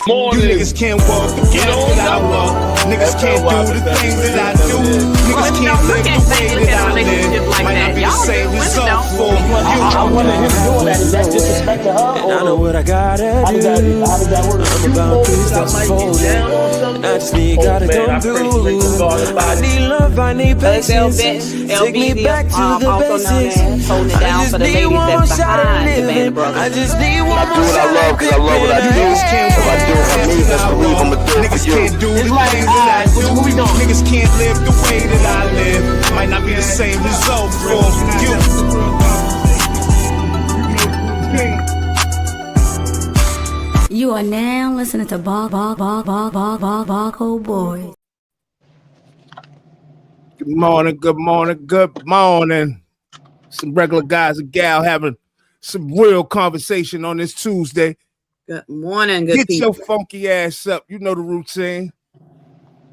You niggas can't walk the path that I walk. Niggas can't do the things that I do. Niggas can't live the way that I live. Might not be the same result for you. I wonder if doing that. Is that disrespect to her? And I know what I gotta do. I'm about peace that's folded. I just need gotta come through. I need love, I need patience. Take me back to the basics. I just need one more shot at living. I just need one more shot at living. I love what I do. If I do it for me, best believe I'ma do it for you. Niggas can't do the things that I do. Niggas can't live the way that I live. Might not be the same result for you. You are now listening to Barco Boys. Good morning, good morning, good morning. Some regular guys and gal having some real conversation on this Tuesday. Good morning, good Get people. your funky ass up. You know the routine.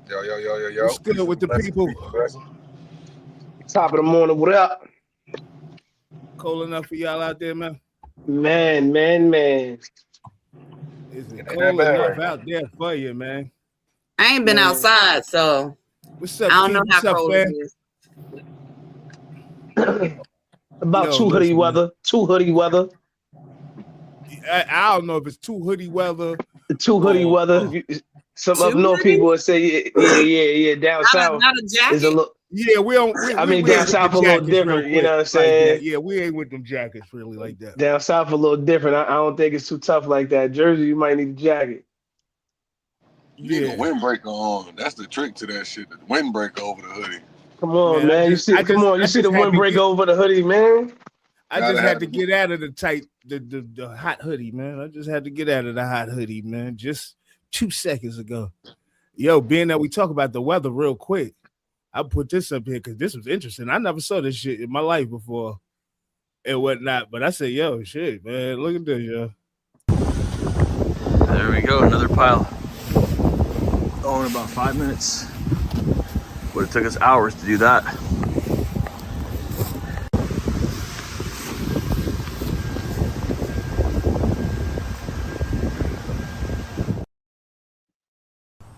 Yo. What's good with the people? Top of the morning, what up? Cold enough for y'all out there, man? Man. Is it cold enough out there for you, man? I ain't been outside, so What's up, I don't know Keith? how What's up, cold man? it is. About Yo, two hoodie listen, weather. I don't know if it's too hoodie weather. Two hoodie weather. Some up north people would say, yeah. Down south Not a jacket. is a little. Yeah, we don't. We down ain't south a with the little jackets different. real You know what I'm quick saying? like that. Yeah, we ain't with them jackets really like that. Down south a little different. I don't think it's too tough like that. Jersey, you might need a jacket. You need a windbreaker on. That's the trick to that shit. The windbreaker over the hoodie. Come on, man. You see the windbreaker over the hoodie, man. I just had to get out of the hot hoodie, man. I just had to get out of the hot hoodie, man. Just 2 seconds ago. Yo, being that we talk about the weather real quick, I put this up here because this was interesting. I never saw this shit in my life before and whatnot. But I said, yo, shit, man, look at this, yo. There we go, another pile. Oh, in about 5 minutes. Would have took us hours to do that.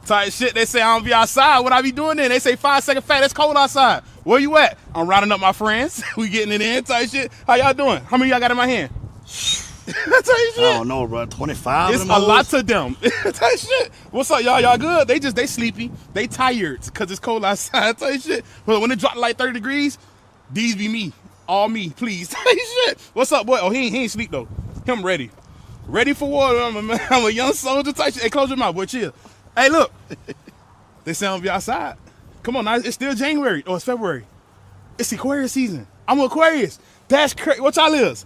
Type shit, they say I don't be outside. What I be doing then? They say 5 second fat, it's cold outside. Where you at? I'm rounding up my friends. We getting it in, type shit. How y'all doing? How many y'all got in my hand? Type shit. I don't know, bro. 25. It's a lot to them. Type shit. What's up, y'all? Y'all good? They sleepy. They tired because it's cold outside. Type shit. But when it drop like 30 degrees, these be me. All me, please. Type shit. What's up, boy? Oh, he ain't sleep though. Him ready. Ready for war. I'm a young soldier type shit. Hey, close your mouth, boy. Chill. Hey, look. They say I'm be outside. Come on, now. It's still January. Oh, it's February. It's Aquarius season. I'm an Aquarius. That's crazy. What y'all is?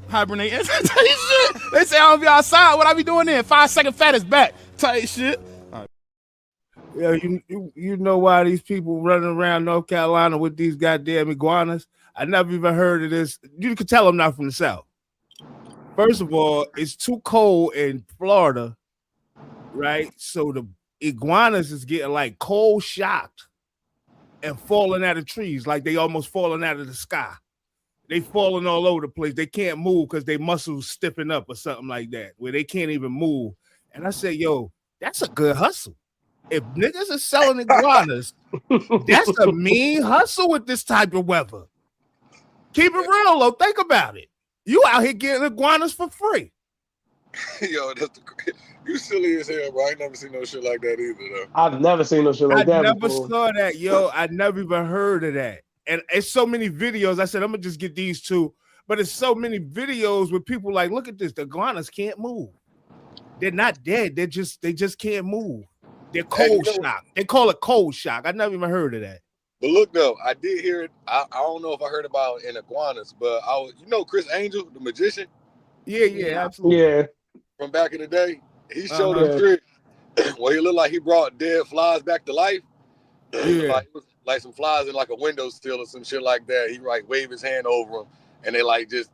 Hibernate. They say I don't be outside. What I be doing then? 5 second fat is back. Tight shit. All right. Yeah, you know why these people running around North Carolina with these goddamn iguanas? I never even heard of this. You can tell I'm not from the South. First of all, it's too cold in Florida, right? So the iguanas is getting like cold shocked and falling out of trees, like they almost falling out of the sky. They falling all over the place. They can't move because their muscles stiffen up or something like that, where they can't even move. And I said, yo, that's a good hustle. If niggas are selling iguanas, that's a mean hustle with this type of weather. Keep it real, though. Think about it. You out here getting iguanas for free. Yo, you silly as hell, bro. I ain't never seen no shit like that either, though. I've never seen no shit like that I never before. saw that, yo. I never even heard of that. And it's so many videos. I said, I'm going to just get these two. But it's so many videos with people like, look at this. The iguanas can't move. They're not dead. They just can't move. They're cold shock. They call it cold shock. I never even heard of that. But look, though, I did hear it. I don't know if I heard about in iguanas, but Chris Angel, the magician? Yeah, absolutely. Yeah. From back in the day, he showed a trick where he looked like he brought dead flies back to life. Yeah. Like some flies in like a windowsill or some shit like that. He like waved his hand over them and they like just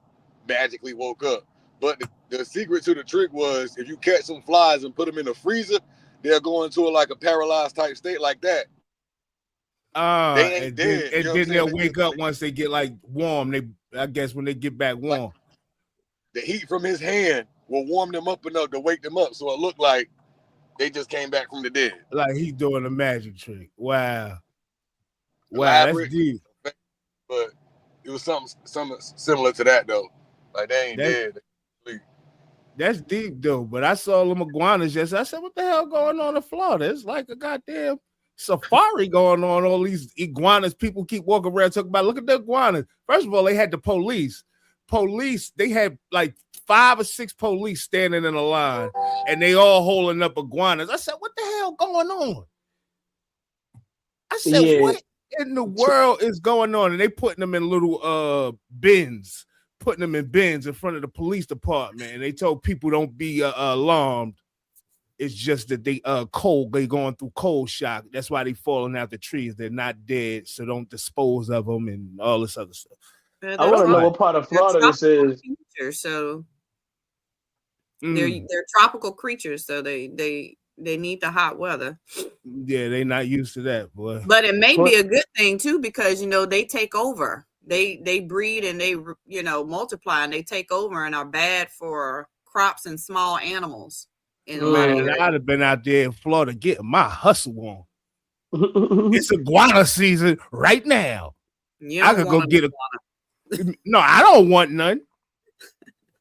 magically woke up. But the secret to the trick was if you catch some flies and put them in the freezer, they'll go into like a paralyzed type state like that. They ain't dead. And then they'll wake up once they get like warm. I guess when they get back warm. Like, the heat from his hand will warm them up enough to wake them up. So it looked like they just came back from the dead. Like he's doing a magic trick. Wow. Wow, Elaborate, that's deep. But it was something similar to that though. Like they ain't dead. That's deep though. But I saw them iguanas yesterday. I said, what the hell going on in Florida? It's like a goddamn safari going on. All these iguanas, people keep walking around talking about, look at the iguanas. First of all, they had the police. They had like 5 or 6 police standing in a line, and they all holding up iguanas. I said, what the hell going on? I said, what in the world is going on? And they putting them in little bins, putting them in bins in front of the police department. And they told people don't be alarmed. It's just that they going through cold shock. That's why they falling out the trees. They're not dead, so don't dispose of them and all this other stuff. I want to know what part of Florida this is. So they're tropical creatures, so they need the hot weather. Yeah, they not used to that, boy. But it may be a good thing too, because they take over. They breed and they multiply and they take over and are bad for crops and small animals. I'd have been out there in Florida getting my hustle on. It's iguana season right now. I could go get No, I don't want none.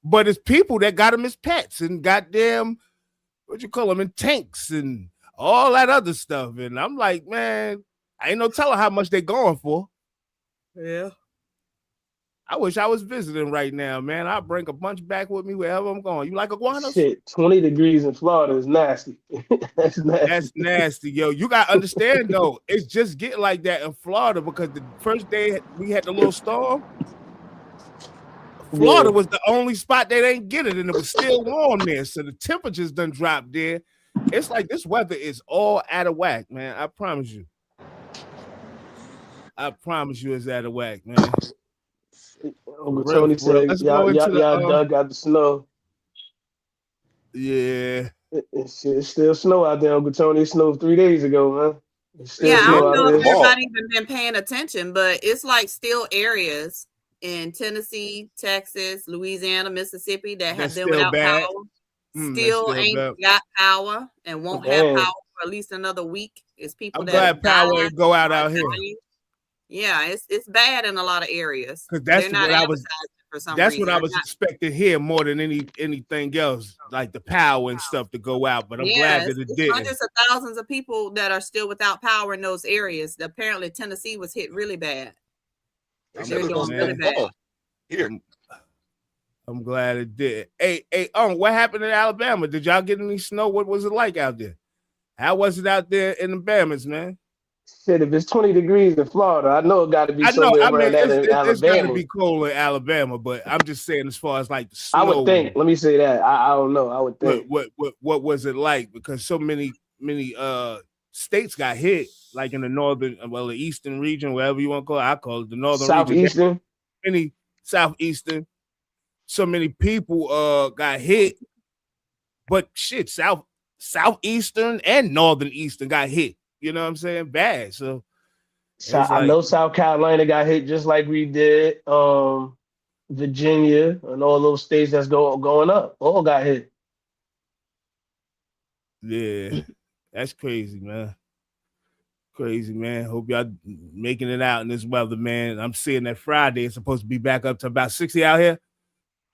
But it's people that got them as pets and goddamn, what you call them, in tanks and all that other stuff. And I'm like, man, I ain't no telling how much they going for. Yeah. I wish I was visiting right now, man. I'll bring a bunch back with me wherever I'm going. You like iguanas? Shit, 20 degrees in Florida is nasty. That's nasty. That's nasty, yo. You got to understand, though, it's just getting like that in Florida because the first day we had the little storm, Florida was the only spot they didn't get it, and it was still warm there. So the temperatures done dropped there. It's like this weather is all out of whack, man. I promise you. I promise you it's out of whack, man. Uncle Tony said, y'all dug out the snow. Yeah. It's still snow out there, Uncle Tony. It snowed 3 days ago, man. I don't know if everybody even been paying attention, but it's like still areas in Tennessee, Texas, Louisiana, Mississippi that have been without power. Still ain't got power and won't have power for at least another week. It's people that power ain't go out here. Yeah, it's bad in a lot of areas. Because that's what I was expecting here more than anything else, like the power and stuff to go out. But I'm glad that it did. Hundreds of thousands of people that are still without power in those areas. Apparently, Tennessee was hit really bad. They're doing really bad. I'm glad it did. Hey, what happened in Alabama? Did y'all get any snow? What was it like out there? How was it out there in the Bahamas, man? Shit, if it's 20 degrees in Florida, I know it got to be somewhere around that in Alabama. It's got to be cold in Alabama, but I'm just saying as far as like the snow. I would think. Let me say that. I don't know. I would think. What was it like? Because so many states got hit, like in the eastern region, wherever you want to call it. I call it the northern southeastern region. Southeastern. So many people got hit, but shit, southeastern and northern eastern got hit. You know what I'm saying? Bad. So I know South Carolina got hit just like we did. Virginia and all those states that's going up all got hit. Yeah, that's crazy, man. Crazy, man. Hope y'all making it out in this weather, man. I'm seeing that Friday it's supposed to be back up to about 60 out here.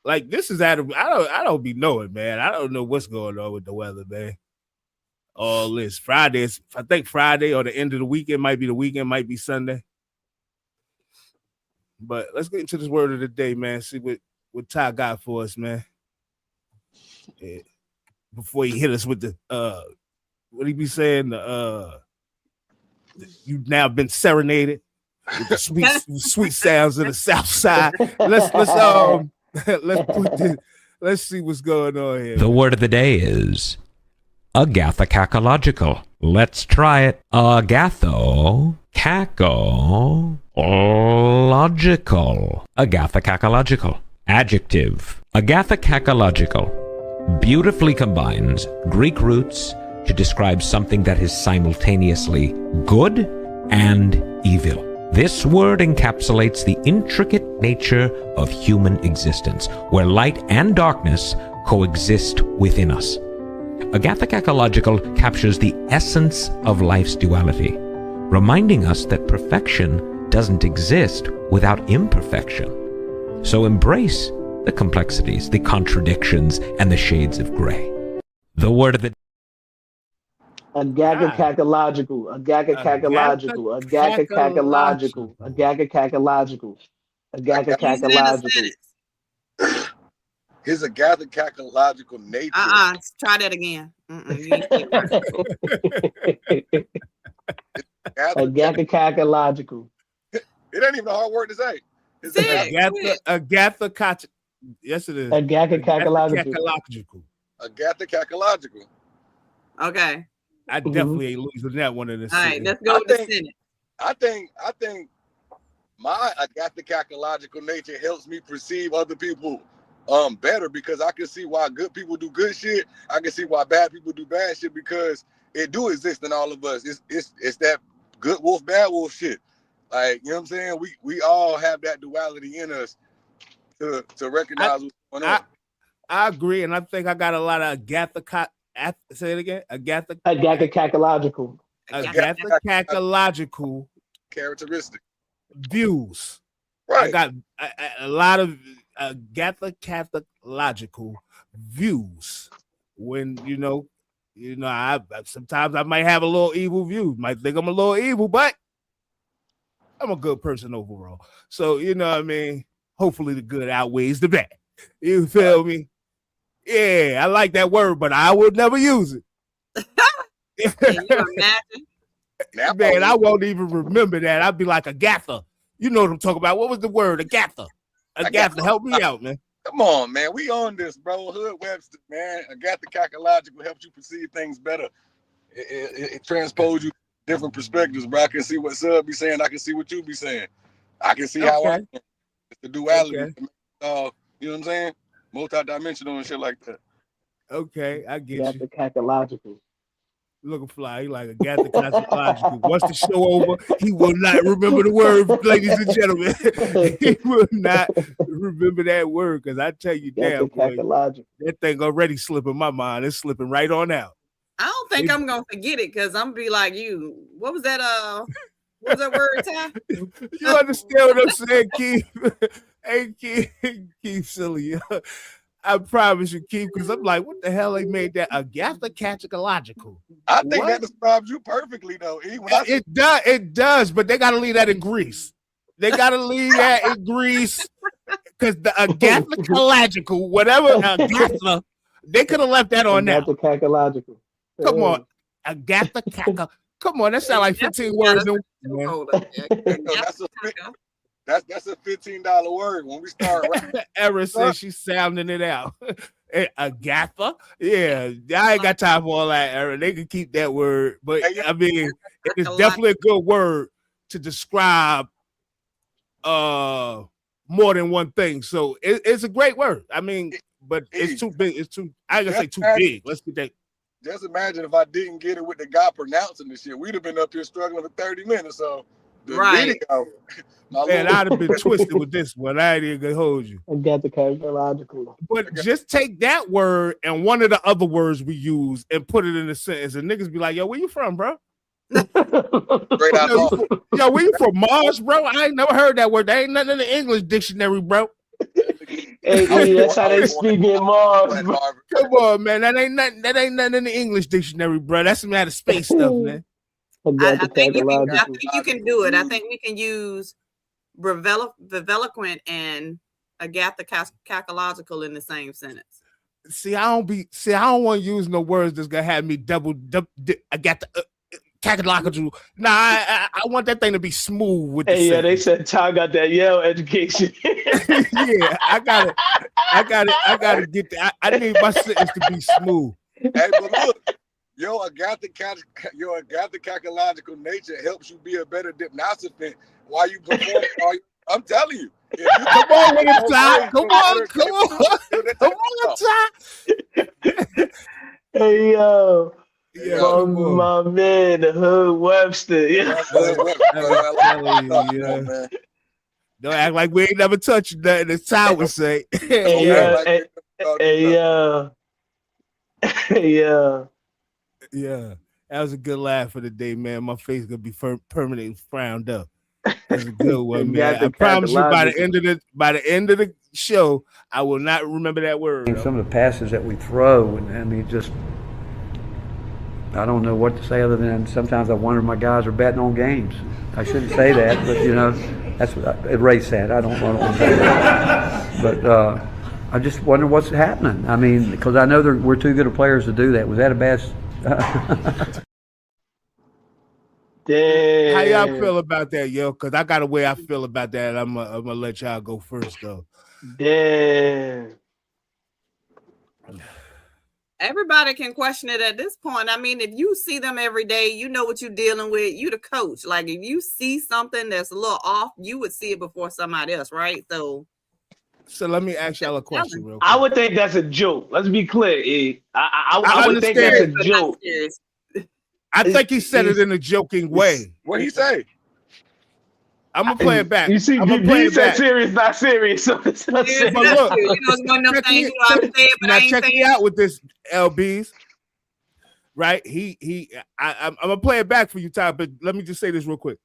Like this is I don't be knowing, man. I don't know what's going on with the weather, man. All this Fridays, I think Friday or the end of the weekend might be the weekend, might be Sunday. But let's get into this word of the day, man. See what Ty got for us, man. Yeah. Before he hit us with the what he be saying? You've now been serenaded with the sweet sounds of the South Side. Let's see what's going on here. The word of the day is agathocacological. Let's try it. Agathocacological. Agathocacological. Adjective. Agathocacological beautifully combines Greek roots to describe something that is simultaneously good and evil. This word encapsulates the intricate nature of human existence, where light and darkness coexist within us. Agathocakological captures the essence of life's duality, reminding us that perfection doesn't exist without imperfection. So embrace the complexities, the contradictions, and the shades of gray. The word of the Agagacacological, agagacacological, agagacacological, agagacacological, agagacacological. His agathocakological nature. Try that again. Agagacacological. It ain't even a hard word to say. It's Agatha. Yes, it is. Agagacacological. Agathocakological. Okay. I definitely ain't losing that one in the All right, let's go with the Senate. I think my agathocakological nature helps me perceive other people better, because I can see why good people do good shit. I can see why bad people do bad shit, because it do exist in all of us. It's that good wolf, bad wolf shit. Like, you know what I'm saying? We all have that duality in us to recognize what's going on. I agree, and I think I got a lot of say it again. Agagacacological. Agathocakological characteristic views. Right. I got a lot of agathocakological views. When I sometimes I might have a little evil view. Might think I'm a little evil, but I'm a good person overall. So you know what I mean. Hopefully the good outweighs the bad. You feel me? Yeah, I like that word, but I would never use it. Can you imagine? Man, I won't even remember that. I'd be like Agatha. You know what I'm talking about. What was the word? Agatha. Agatha, help me out, man. Come on, man. We on this, bro. Hood Webster, man. Agathocakological helps you perceive things better. It transposes you different perspectives, bro. I can see what Sub be saying. I can see what you be saying. I can see how it's the duality. You know what I'm saying? Multi-dimensional and shit like that. Okay, I get you. Agathocakological. Looking fly, he like agathocakological. Once the show over, he will not remember the word, ladies and gentlemen. He will not remember that word, because I tell you, damn, boy, that thing already slipping my mind. It's slipping right on out. I don't think I'm gonna forget it, because I'm gonna be like you. What was that? What was that word, Ty? You understand what I'm saying, Keith? Hey, Keith, silly. I promise you, Keith, because I'm like, what the hell they made that agathocakological? I think that describes you perfectly, though. It does, but they got to leave that in Greece. They got to leave that in Greece, because the agathocakological, whatever agatha, they could have left that on now. Agathocakological. Come on, agathocakological. Come on, that sounds like 15 words. That's a $15 word when we start. Erin says she's sounding it out. Agatha? Yeah, I ain't got time for all that, Erin. They can keep that word. But I mean, it's definitely a good word to describe more than one thing. So it's a great word. I mean, but it's too big. It's too, I ain't gonna say too big. Let's get that. Just imagine if I didn't get it with the guy pronouncing this shit. We'd have been up here struggling for 30 minutes. So right. Man, I'd have been twisted with this one. I ain't even gonna hold you. Agathocakological. But just take that word and one of the other words we use and put it in a sentence, and niggas be like, yo, where you from, bro? Yo, where you from, Mars, bro? I ain't never heard that word. There ain't nothing in the English dictionary, bro. Hey, that's how they speak in Mars, bro. Come on, man. That ain't nothing in the English dictionary, bro. That's some outer space stuff, man. I think you can do it. I think we can use Viveloquent and agathocakological in the same sentence. See, I don't want to use no words that's gonna have me kakological. Nah, I want that thing to be smooth with the yeah, they said Ty got that Yale education. Yeah, I gotta get that. I need my sentence to be smooth. Hey, but look, your agathocakological nature helps you be a better dipnosophin while you perform. I'm telling you. Come on, with it, Ty. Come on, Ty. Hey, yo. My man, the Hood Webster. Yeah. Don't act like we ain't never touched nothing, as Ty would say. Hey, Yeah. Yeah. That was a good laugh for the day, man. My face gonna be permanently frowned up. That's a good one, man. I promise you, by the end of the show, I will not remember that word. Some of the passes that we throw, and I mean, just I don't know what to say other than sometimes I wonder if my guys are betting on games. I shouldn't say that, but you know, that's what erase that. I don't want to say that. But I just wonder what's happening. I mean, because I know we're too good of players to do that. Was that a bad? Damn. How y'all feel about that, yo? Because I got a way I feel about that. I'm gonna let y'all go first, though. Damn. Everybody can question it at this point. I mean, if you see them every day, you know what you're dealing with. You the coach. Like, if you see something that's a little off, you would see it before somebody else, right? So let me ask y'all a question real quick. I would think that's a joke. Let's be clear, E. I would think that's a joke. I think he said it in a joking way. What he say? I'm gonna play it back. You see, he said serious, not serious. So but look, now check me out with this, LBs. Right? I'm gonna play it back for you, Ty. But let me just say this real quick.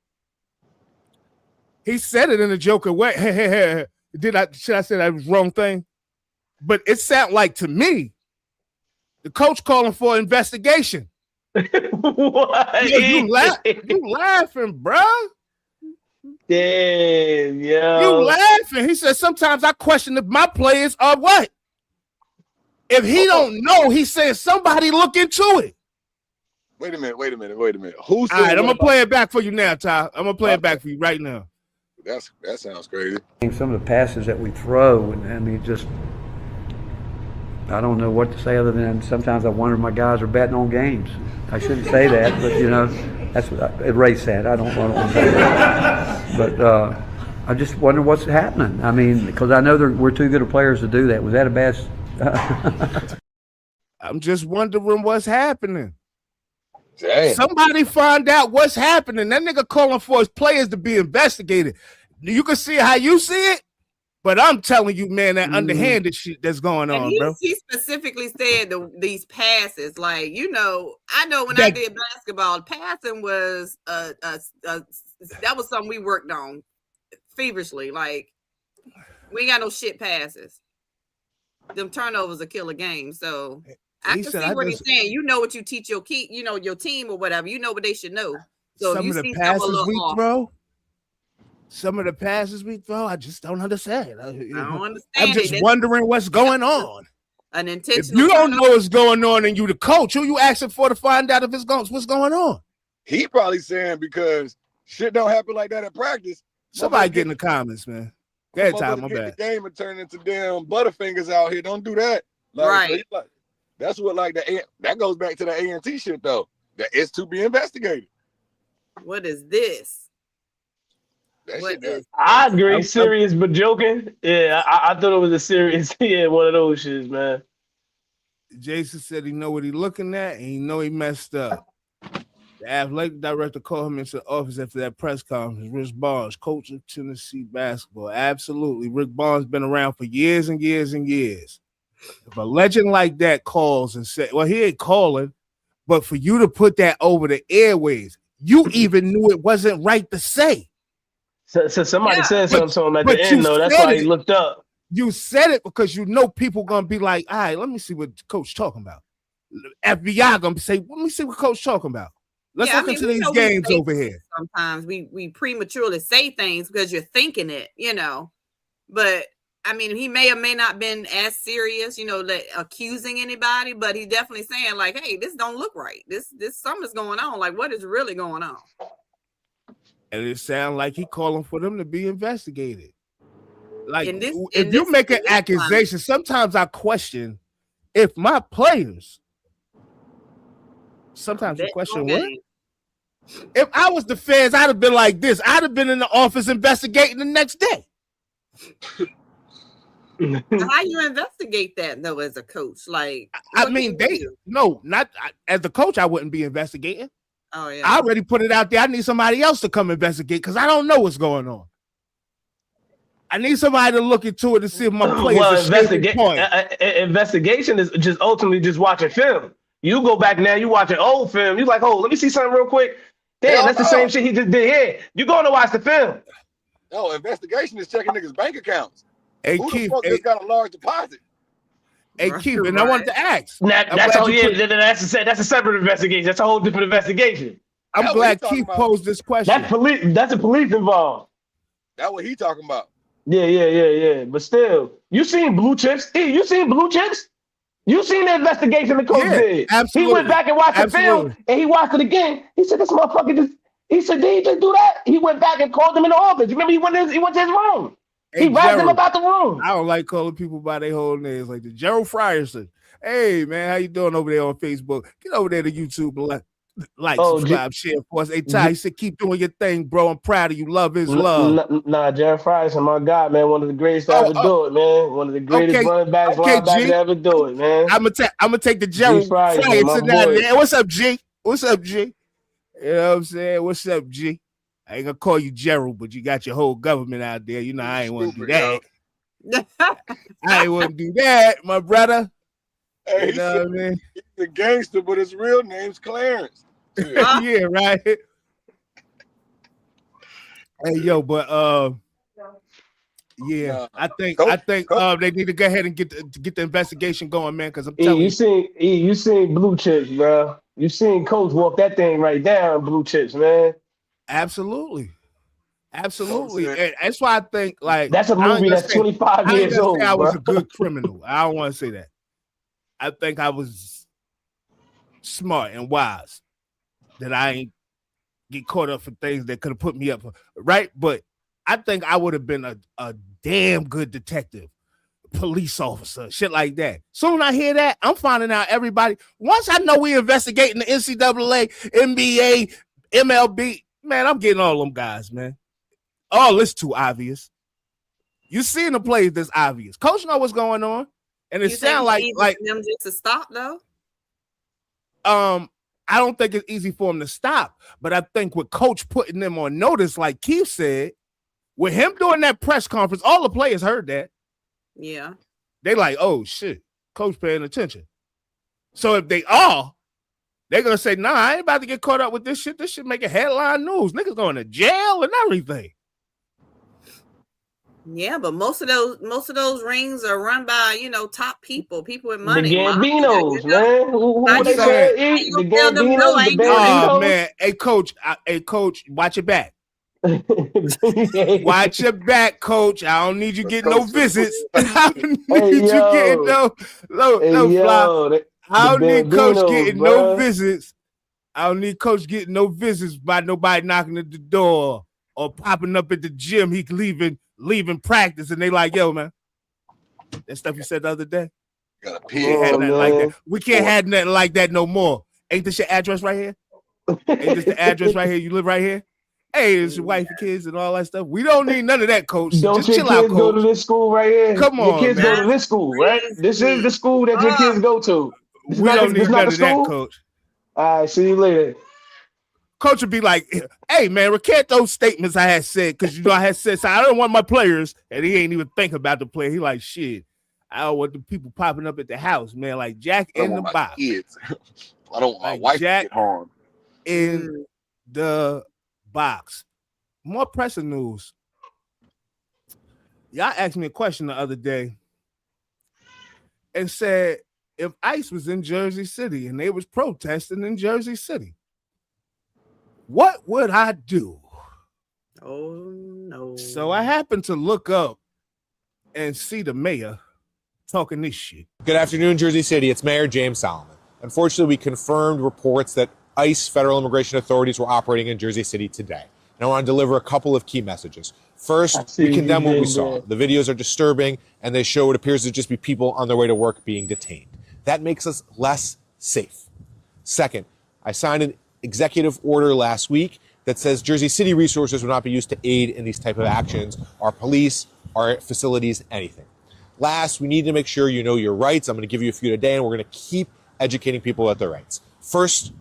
He said it in a joking way. Should I say that was wrong thing? But it sounded like to me, the coach calling for investigation. What? You laughing, bro? Damn, yo. You laughing. He said, sometimes I question if my players are what? If he don't know, he said somebody look into it. Wait a minute. Who said all right, I'm gonna play it back for you now, Ty. I'm gonna play it back for you right now. That sounds crazy. Some of the passes that we throw, and I mean, just I don't know what to say other than sometimes I wonder if my guys are betting on games. I shouldn't say that, but you know, that's what erase that. I don't want to say that. But I just wonder what's happening. I mean, because I know we're too good of players to do that. Was that a bad? I'm just wondering what's happening. Damn. Somebody find out what's happening. That nigga calling for his players to be investigated. You can see how you see it, but I'm telling you, man, that underhanded shit that's going on, bro. He specifically said these passes, like, you know, I know when I did basketball, passing was that was something we worked on feverishly. Like, we ain't got no shit passes. Them turnovers will kill a game. So I can see what he's saying. You know what you teach your your team or whatever. You know what they should know. So some of the passes we throw. Some of the passes we throw, I just don't understand. I don't understand. I'm just wondering what's going on. An intentional. If you don't know what's going on and you the coach, who you asking for to find out if what's going on? He probably saying because shit don't happen like that at practice. Somebody get in the comments, man. Go ahead, Ty, my bad. The game and turn into damn Butterfingers out here. Don't do that. Like, right. So that's what that goes back to the A&T shit though. That is to be investigated. What is this? I agree, serious but joking. Yeah, I thought it was a serious, one of those shits, man. Jason said he know what he looking at and he know he messed up. The athletic director called him into the office after that press conference. Rick Barnes, coach of Tennessee basketball. Absolutely. Rick Barnes been around for years and years and years. If a legend like that calls and says, well, he ain't calling, but for you to put that over the airways, you even knew it wasn't right to say. So somebody said something to him at the end, though. That's why he looked up. You said it because you know people gonna be like, all right, let me see what the coach talking about. FBI gonna say, let me see what coach talking about. Let's look into these games over here. Sometimes we prematurely say things because you're thinking it, But I mean, he may or may not been as serious, like accusing anybody, but he's definitely saying like, hey, this don't look right. This something's going on. Like, what is really going on? And it sounds like he calling for them to be investigated. Like, if you make an accusation, sometimes I question if my players. Sometimes you question what? If I was the feds, I'd have been like this. I'd have been in the office investigating the next day. How you investigate that though as a coach? Like, I mean, not as the coach, I wouldn't be investigating. Oh yeah. I already put it out there. I need somebody else to come investigate because I don't know what's going on. I need somebody to look into it to see if my players investigation is just ultimately just watching film. You go back now, you watching old film. You like, oh, let me see something real quick. Damn, that's the same shit he just did here. You going to watch the film? No, investigation is checking niggas' bank accounts. Hey, Who Keith, the fuck just got a large deposit? Hey, Keith, and I wanted to ask. That's a separate investigation. That's a whole different investigation. I'm glad Keith posed this question. That's a police involved. That's what he talking about. Yeah. But still, you seen Blue Chips? You seen Blue Chips? You seen the investigation the coach did? Absolutely. He went back and watched the film, and he watched it again. He said, "This motherfucker just." He said, "Did he just do that?" He went back and called him in the office. You remember he went to his room. He rapped him about the room. I don't like calling people by their whole names like the Gerald Frierson. Hey man, how you doing over there on Facebook? Get over there to YouTube and subscribe, share for us. Hey Ty, he said, keep doing your thing, bro. I'm proud of you. Love is love. Nah, Gerald Frierson, my God, man, one of the greatest to ever do it, man. One of the greatest running backs, linebackers to ever do it, man. I'm gonna take the Gerald Frierson out of there. What's up, G? What's up, G? You know what I'm saying? What's up, G? I ain't gonna call you Gerald, but you got your whole government out there. You know, I ain't want to do that. I ain't want to do that, my brother. Hey, you know what I mean? He's a gangster, but his real name's Clarence. Yeah, right. Hey, yo, but yeah, I think they need to go ahead and get the investigation going, man. Because I'm telling you, you seen Blue Chips, bro. You seen Coach walk that thing right down, Blue Chips, man. Absolutely. And that's why I think like that's a movie that's 25 years old. I was a good criminal. I don't want to say that. I think I was smart and wise that I ain't get caught up for things that could have put me up, right? But I think I would have been a damn good detective, police officer, shit like that. Soon I hear that, I'm finding out everybody. Once I know we investigating the NCAA, NBA, MLB, man, I'm getting all them guys, man. Oh, it's too obvious. You seeing the plays that's obvious. Coach know what's going on. And it sounds like them just to stop though. I don't think it's easy for him to stop, but I think with Coach putting them on notice, like Keith said, with him doing that press conference, all the players heard that. Yeah. They like, oh shit, Coach paying attention. So if they are, they're gonna say, nah, I ain't about to get caught up with this shit. This shit make a headline news. Niggas going to jail and everything. Yeah, but most of those rings are run by top people with money. The Gambinos, man. Who they say? The Gambinos, the Gambinos. Oh man, hey coach, watch your back. Watch your back, Coach. I don't need you getting no visits. I don't need you getting no fly. I don't need Coach getting no visits. I don't need Coach getting no visits by nobody knocking at the door or popping up at the gym. He leaving practice, and they like, yo, man, that stuff you said the other day. We can't have nothing like that no more. Ain't this your address right here? Ain't this the address right here? You live right here? Hey, it's your wife and kids and all that stuff. We don't need none of that, Coach. Don't just your chill kids out, Coach. go to this school right here? Come on, your kids man. go to this school, right? This is the school that your kids go to. We don't need none of that, Coach. All right, see you later. Coach would be like, hey, man, recant those statements I had said, because, I had said, so I don't want my players, and he ain't even think about the player. He like, shit, I don't want the people popping up at the house, man, like Jack in the box. Kids. I don't want my wife Jack to get harmed. In the box. More pressing news. Y'all asked me a question the other day and said, if ICE was in Jersey City and they was protesting in Jersey City, what would I do? Oh, no. So I happened to look up and see the mayor talking this shit. Good afternoon, Jersey City. It's Mayor James Solomon. Unfortunately, we confirmed reports that ICE, federal immigration authorities, were operating in Jersey City today. And I want to deliver a couple of key messages. First, we condemn what we saw. The videos are disturbing, and they show what appears to just be people on their way to work being detained. That makes us less safe. Second, I signed an executive order last week that says Jersey City resources will not be used to aid in these type of actions, our police, our facilities, anything. Last, we need to make sure you know your rights. I'm going to give you a few today, and we're going to keep educating people about their rights. First,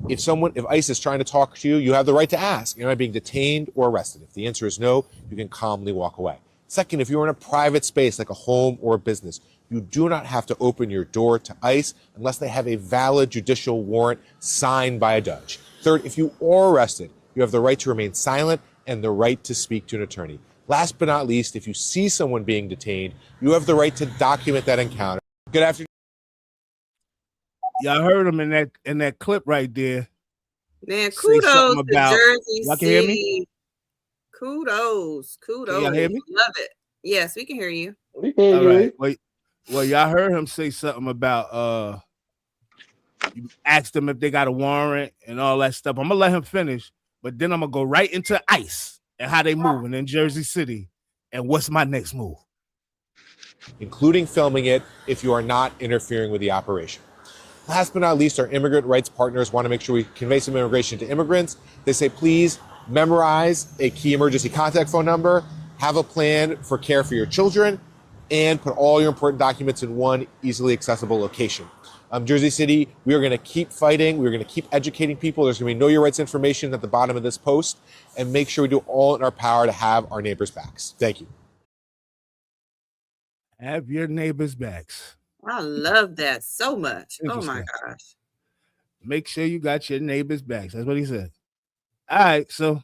if ICE is trying to talk to you, you have the right to ask, am I being detained or arrested? If the answer is no, you can calmly walk away. Second, if you're in a private space like a home or a business, you do not have to open your door to ICE unless they have a valid judicial warrant signed by a judge. Third, if you are arrested, you have the right to remain silent and the right to speak to an attorney. Last but not least, if you see someone being detained, you have the right to document that encounter. Good afternoon. Y'all heard him in that clip right there. Man, kudos to Jersey y'all can hear me? City. Kudos. Can y'all hear me? Love it. Yes, we can hear you. All right. Well, y'all heard him say something about you asked them if they got a warrant and all that stuff. I'm gonna let him finish, but then I'm gonna go right into ICE and how they moving in Jersey City and what's my next move. Including filming it if you are not interfering with the operation. Last but not least, our immigrant rights partners want to make sure we convey some immigration to immigrants. They say, please memorize a key emergency contact phone number, have a plan for care for your children, and put all your important documents in one easily accessible location. Jersey City, we are going to keep fighting. We're going to keep educating people. There's going to be know your rights information at the bottom of this post, and make sure we do all in our power to have our neighbors' backs. Thank you. Have your neighbors' backs. I love that so much. Oh my gosh. Make sure you got your neighbors' backs. That's what he said. All right, so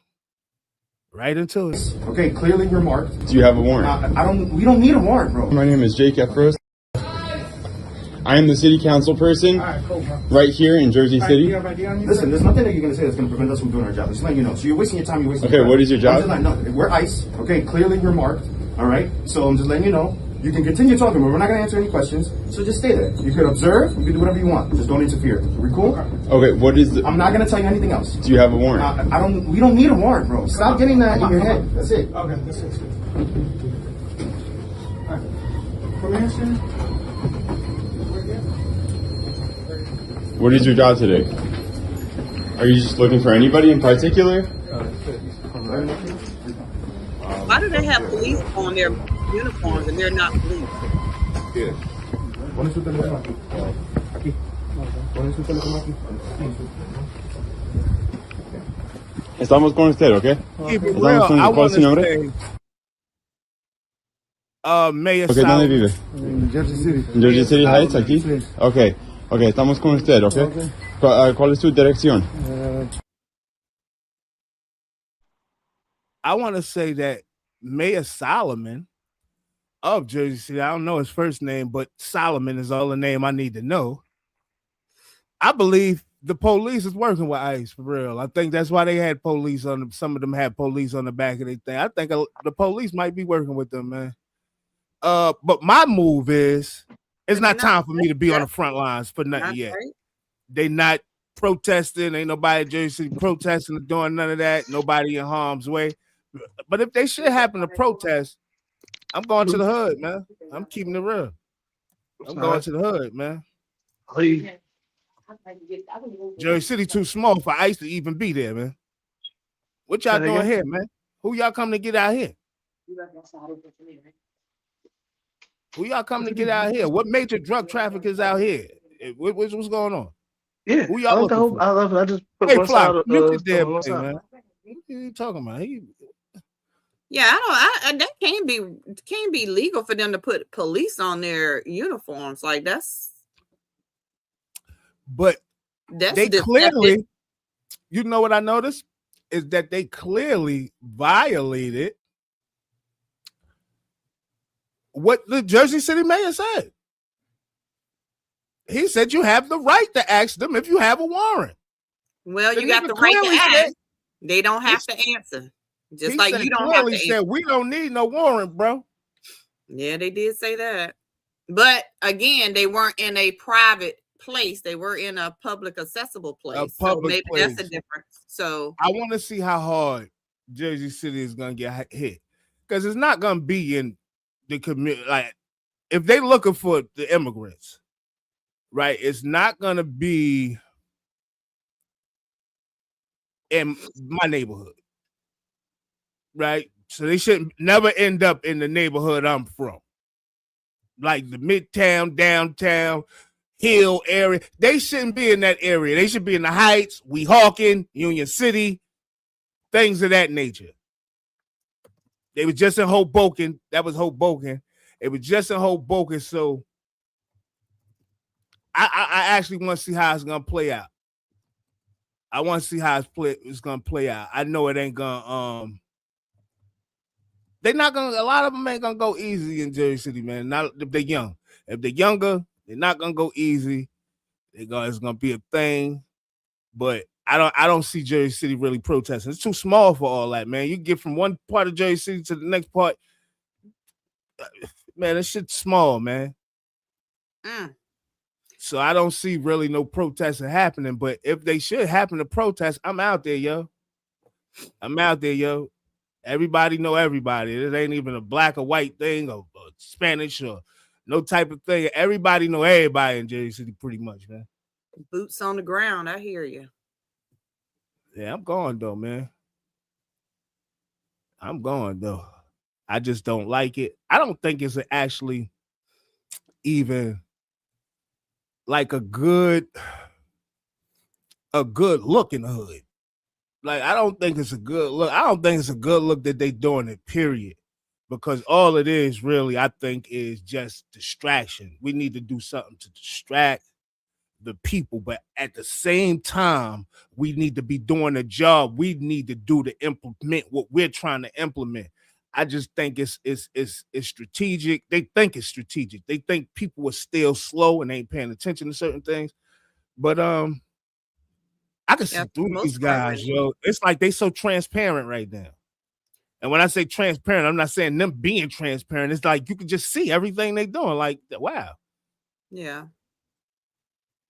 right into it. Okay, clearly remarked. Do you have a warrant? We don't need a warrant, bro. My name is Jake Efros. I am the city council person right here in Jersey City. Listen, there's nothing that you're going to say that's going to prevent us from doing our job. Just letting you know. So you're wasting your time. You're wasting your time. What is your job? We're ICE. Okay, clearly remarked. All right. So I'm just letting you know. You can continue talking, but we're not going to answer any questions. So just stay there. You can observe. You can do whatever you want. Just don't interfere. Are we cool? Okay. What is the? I'm not going to tell you anything else. Do you have a warrant? We don't need a warrant, bro. Stop getting that in your head. That's it. Okay. That's it. All right. Permission. What is your job today? Are you just looking for anybody in particular? Why do they have police on their uniforms and they're not police? Yeah. Estamos con usted, ¿ok? Estamos con su nombre. Mayor Okay, ¿dónde South. vive? En Jersey City. En Jersey City Heights, aquí. Sí. Okay. Ok, estamos con usted, ¿ok? Okay. ¿Cuál es su dirección? I want to say that Mayor Solomon of Jersey City, I don't know his first name, but Solomon is all the name I need to know. I believe the police is working with ICE for real. I think that's why they had police on them. Some of them had police on the back of their thing. I think the police might be working with them, man. But my move is, it's not time for me to be on the front lines for nothing yet. Right. They not protesting. Ain't nobody in Jersey City protesting or doing none of that. Nobody in harm's way. But if they should happen to protest, I'm going to the hood, man. I'm keeping it real. I'm going to the hood, man. Please. Jersey City too small for ICE to even be there, man. What y'all doing here, man? Who y'all coming to get out here? Who y'all coming to get out here? What major drug traffickers out here? What's going on? Yeah, who y'all looking for? I love it. I just put Hey, one Fly, side. mute your damn one thing, side. man. What are you talking about? Yeah, that can't be legal for them to put police on their uniforms. Like that's they clearly, you know what I noticed is that they clearly violated what the Jersey City mayor said. He said you have the right to ask them if you have a warrant. Well, you got the right to ask. They don't have to answer. Just like you don't have to answer. We don't need no warrant, bro. Yeah, they did say that. But again, they weren't in a private place. They were in a public accessible place. So maybe that's the difference. So I want to see how hard Jersey City is going to get hit. Because it's not going to be in the community. Like, if they're looking for the immigrants, right, it's not going to be in my neighborhood, right? So they should never end up in the neighborhood I'm from, like the Midtown, downtown, Hill area. They shouldn't be in that area. They should be in the Heights, Weehawken, Union City, things of that nature. They was just in Hoboken. That was Hoboken. It was just in Hoboken. So I actually want to see how it's gonna play out. I want to see how it's gonna play out. I know it ain't gonna they're not gonna, a lot of them ain't gonna go easy in Jersey City, man. Not if they're young. If they're younger, they're not gonna go easy. It's gonna be a thing. But I don't see Jersey City really protesting. It's too small for all that, man. You get from one part of Jersey City to the next part. Man, that shit's small, man. So I don't see really no protesting happening. But if they should happen to protest, I'm out there, yo. I'm out there, yo. Everybody know everybody. It ain't even a black or white thing or Spanish or no type of thing. Everybody know everybody in Jersey City pretty much, man. Boots on the ground. I hear you. Yeah, I'm going though, man. I'm going though. I just don't like it. I don't think it's actually even like a good look in the hood. Like, I don't think it's a good look. I don't think it's a good look that they doing it, period. Because all it is really, I think, is just distraction. We need to do something to distract the people, but at the same time, we need to be doing a job we need to do to implement what we're trying to implement. I just think it's strategic. They think it's strategic. They think people are still slow and ain't paying attention to certain things. But I can see through these guys, yo. It's like they so transparent right now. And when I say transparent, I'm not saying them being transparent. It's like you can just see everything they doing. Like, wow. Yeah.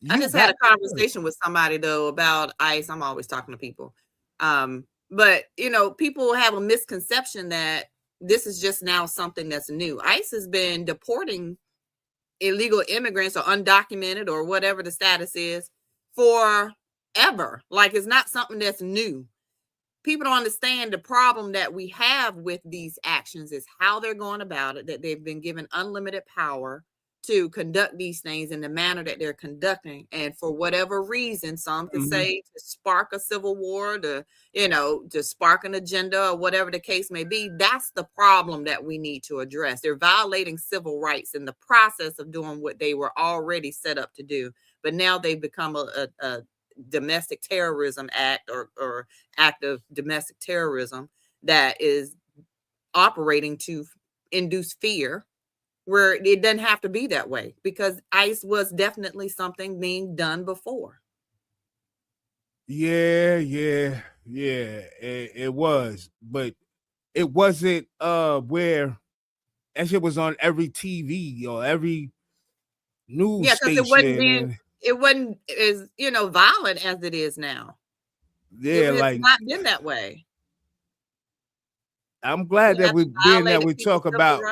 I just had a conversation with somebody though about ICE. I'm always talking to people. But you know, people have a misconception that this is just now something that's new. ICE has been deporting illegal immigrants or undocumented or whatever the status is forever. Like, it's not something that's new. People don't understand the problem that we have with these actions is how they're going about it, that they've been given unlimited power to conduct these things in the manner that they're conducting. And for whatever reason, some could say to spark a civil war, to spark an agenda or whatever the case may be. That's the problem that we need to address. They're violating civil rights in the process of doing what they were already set up to do. But now they've become a domestic terrorism act or act of domestic terrorism that is operating to induce fear, where it doesn't have to be that way, because ICE was definitely something being done before. Yeah, it was, but it wasn't where that shit was on every TV or every news station. It wasn't as violent as it is now. Yeah, it has not been that way. I'm glad that we talk about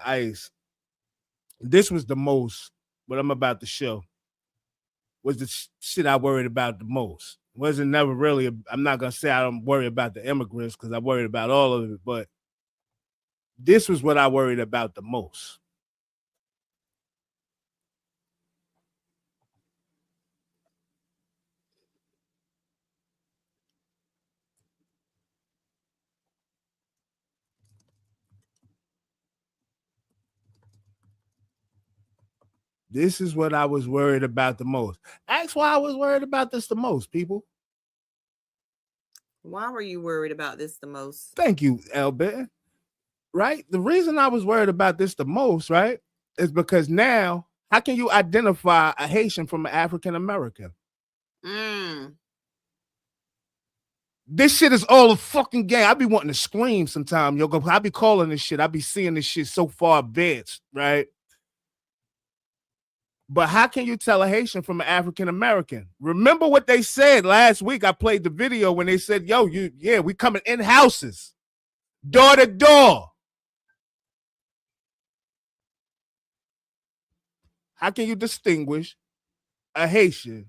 ICE. This was the most, what I'm about to show was the shit I worried about the most. Wasn't never really, I'm not going to say I don't worry about the immigrants because I worried about all of it, but this was what I worried about the most. This is what I was worried about the most. Ask why I was worried about this the most, people. Why were you worried about this the most? Thank you, Albert. Right? The reason I was worried about this the most, right, is because now, how can you identify a Haitian from an African American? This shit is all a fucking game. I be wanting to scream sometimes, yo. I be calling this shit. I be seeing this shit so far advanced, right? But how can you tell a Haitian from an African American? Remember what they said last week? I played the video when they said, yo, we coming in houses, door to door. How can you distinguish a Haitian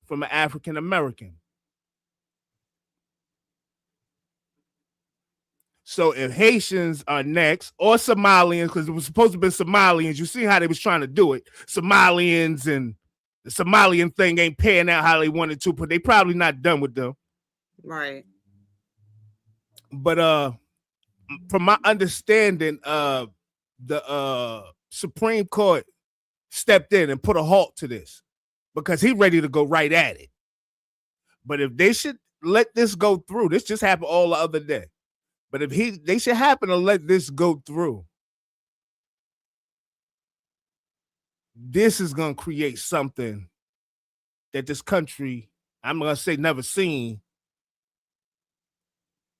from an African American? So if Haitians are next, or Somalians, because it was supposed to be Somalians, you see how they was trying to do it. Somalians, and the Somalian thing ain't paying out how they wanted to, but they probably not done with them. Right. But from my understanding, the Supreme Court stepped in and put a halt to this because he's ready to go right at it. But if they should let this go through, this just happened all the other day. But if they should happen to let this go through, this is going to create something that this country, I'm going to say never seen,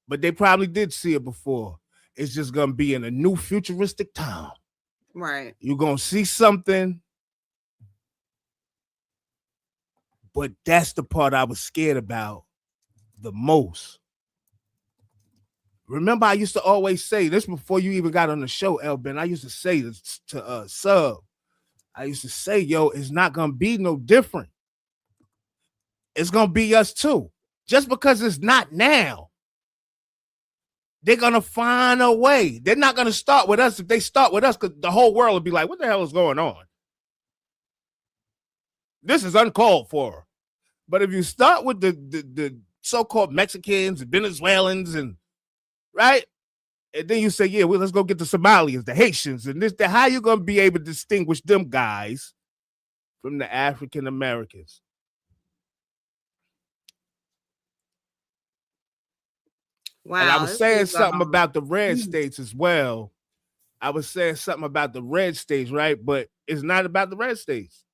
but they probably did see it before. It's just going to be in a new futuristic time. Right. You're going to see something, but that's the part I was scared about the most. Remember, I used to always say this before you even got on the show, Elvin. I used to say this to Sub. I used to say, yo, it's not going to be no different. It's going to be us too. Just because it's not now, they're going to find a way. They're not going to start with us. If they start with us, because the whole world will be like, what the hell is going on? This is uncalled for. But if you start with the so-called Mexicans and Venezuelans and right? And then you say, yeah, well, let's go get the Somalians, the Haitians, and this. How you going to be able to distinguish them guys from the African Americans? Wow. And I was saying something about the red states as well. I was saying something about the red states, right? But it's not about the red states.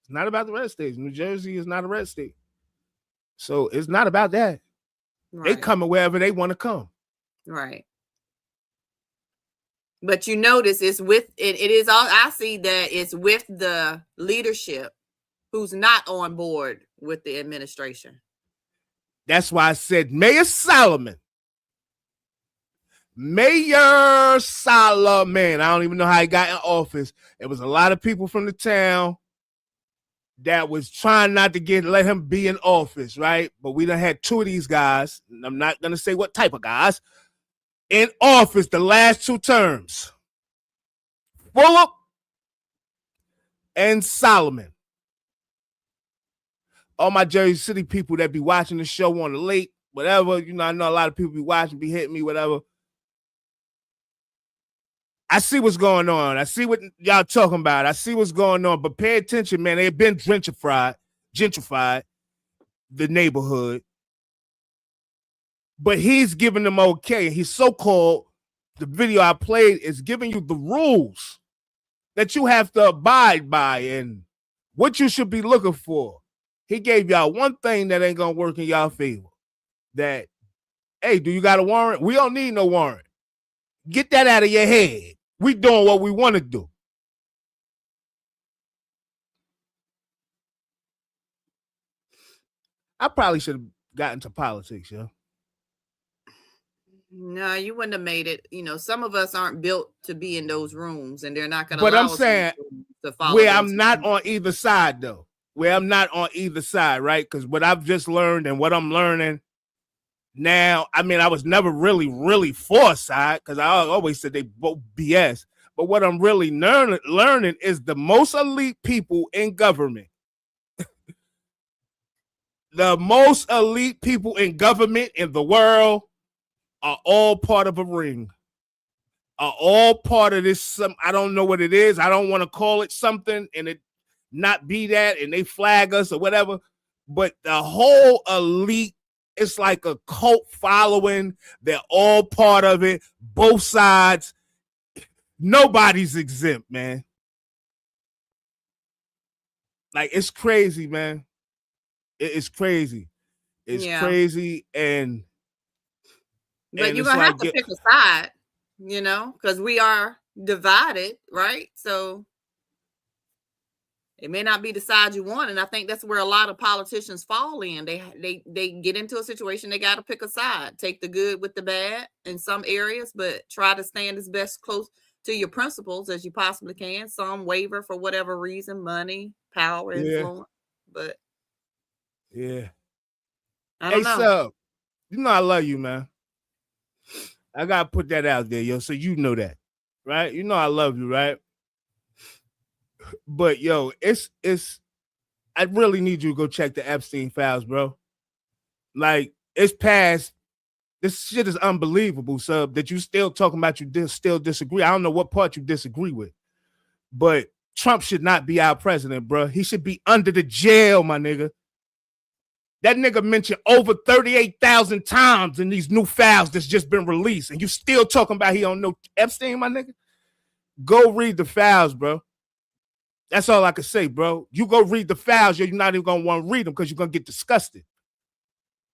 It's not about the red states. New Jersey is not a red state. So it's not about that. Right. They coming wherever they want to come. Right. But you notice it's with it is all I see that it's with the leadership who's not on board with the administration. That's why I said Mayor Solomon. Mayor Solomon. I don't even know how he got in office. There was a lot of people from the town that was trying not to let him be in office, right? But we done had two of these guys, and I'm not going to say what type of guys, in office the last two terms. Fulop and Solomon. All my Jersey City people that be watching the show on the late, whatever, you know, I know a lot of people be watching, be hitting me, whatever. I see what's going on. I see what y'all talking about. I see what's going on, but pay attention, man. They've been gentrified the neighborhood. But he's giving them okay. He's so-called, the video I played is giving you the rules that you have to abide by and what you should be looking for. He gave y'all one thing that ain't going to work in y'all favor. That, hey, do you got a warrant? We don't need no warrant. Get that out of your head. We doing what we want to do. I probably should have gotten into politics, yo. No, you wouldn't have made it. You know, some of us aren't built to be in those rooms, and they're not going to. But I'm saying to follow where I'm not on either side, though. Where I'm not on either side, right? Because what I've just learned and what I'm learning now, I mean, I was never really for a side because I always said they both BS. But what I'm really learning is the most elite people in government. The most elite people in government in the world are all part of a ring. Are all part of this. I don't know what it is. I don't want to call it something and it not be that and they flag us or whatever. But the whole elite, it's like a cult following. They're all part of it. Both sides. Nobody's exempt, man. Like, it's crazy, man. It's crazy. It's crazy. But you're going to have to pick a side, you know, because we are divided, right? So it may not be the side you want. And I think that's where a lot of politicians fall in. They get into a situation, they got to pick a side, take the good with the bad in some areas, but try to stand as best close to your principles as you possibly can. Some waver for whatever reason, money, power, influence. But yeah. I don't know. So, you know I love you, man. I got to put that out there, yo, so you know that, right? You know I love you, right? But, yo, I really need you to go check the Epstein files, bro. Like, it's past This shit is unbelievable, sub, that you still talking about still disagree. I don't know what part you disagree with, but Trump should not be our president, bro. He should be under the jail, my nigga. That nigga mentioned over 38,000 times in these new files that's just been released, and you still talking about he don't know Epstein, my nigga? Go read the files, bro. That's all I can say, bro. You go read the files, you're not even going to want to read them because you're going to get disgusted.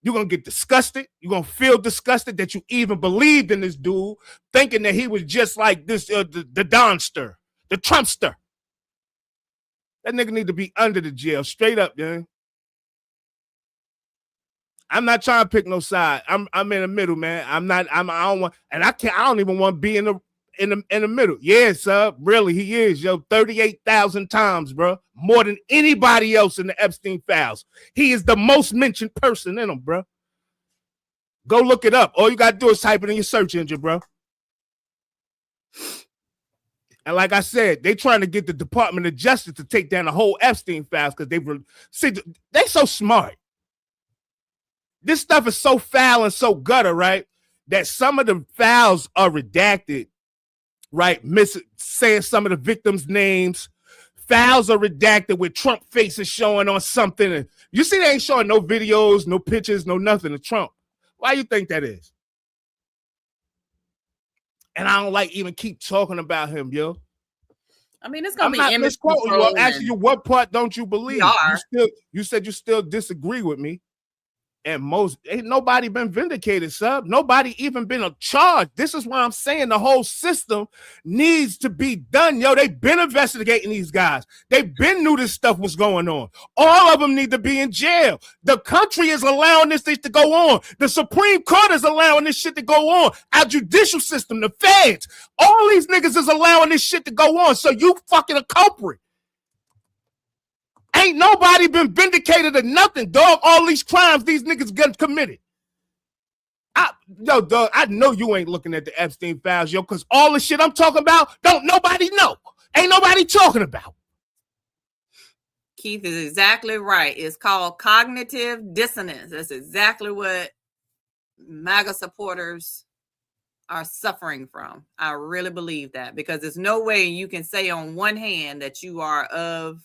You're going to get disgusted. You're going to feel disgusted that you even believed in this dude, thinking that he was just like this, the Donster, the Trumpster. That nigga need to be under the jail, straight up, man. I'm not trying to pick no side. I'm in the middle, man. I don't want, and I don't even want to be in the middle. Yeah, sir. Really, he is, yo. 38,000 times, bro. More than anybody else in the Epstein files. He is the most mentioned person in them, bro. Go look it up. All you gotta do is type it in your search engine, bro. And like I said, they trying to get the Department of Justice to take down the whole Epstein files because they so smart. This stuff is so foul and so gutter, right? That some of the files are redacted, right? Saying some of the victims' names. Files are redacted with Trump faces showing on something. And you see, they ain't showing no videos, no pictures, no nothing of Trump. Why you think that is? And I don't like even keep talking about him, yo. I mean, it's gonna be image control. You. I'm asking you, what part don't you believe? You said you still disagree with me. And ain't nobody been vindicated, sub. Nobody even been charged. This is why I'm saying the whole system needs to be done, yo. They've been investigating these guys. They've been knew this stuff was going on. All of them need to be in jail. The country is allowing this to go on. The Supreme Court is allowing this shit to go on. Our judicial system, the feds, all these niggas is allowing this shit to go on. So you fucking a culprit. Ain't nobody been vindicated or nothing, dog. All these crimes these niggas get committed. Dog, I know you ain't looking at the Epstein files, yo, because all the shit I'm talking about, don't nobody know. Ain't nobody talking about. Keith is exactly right. It's called cognitive dissonance. That's exactly what MAGA supporters are suffering from. I really believe that, because there's no way you can say on one hand that you are of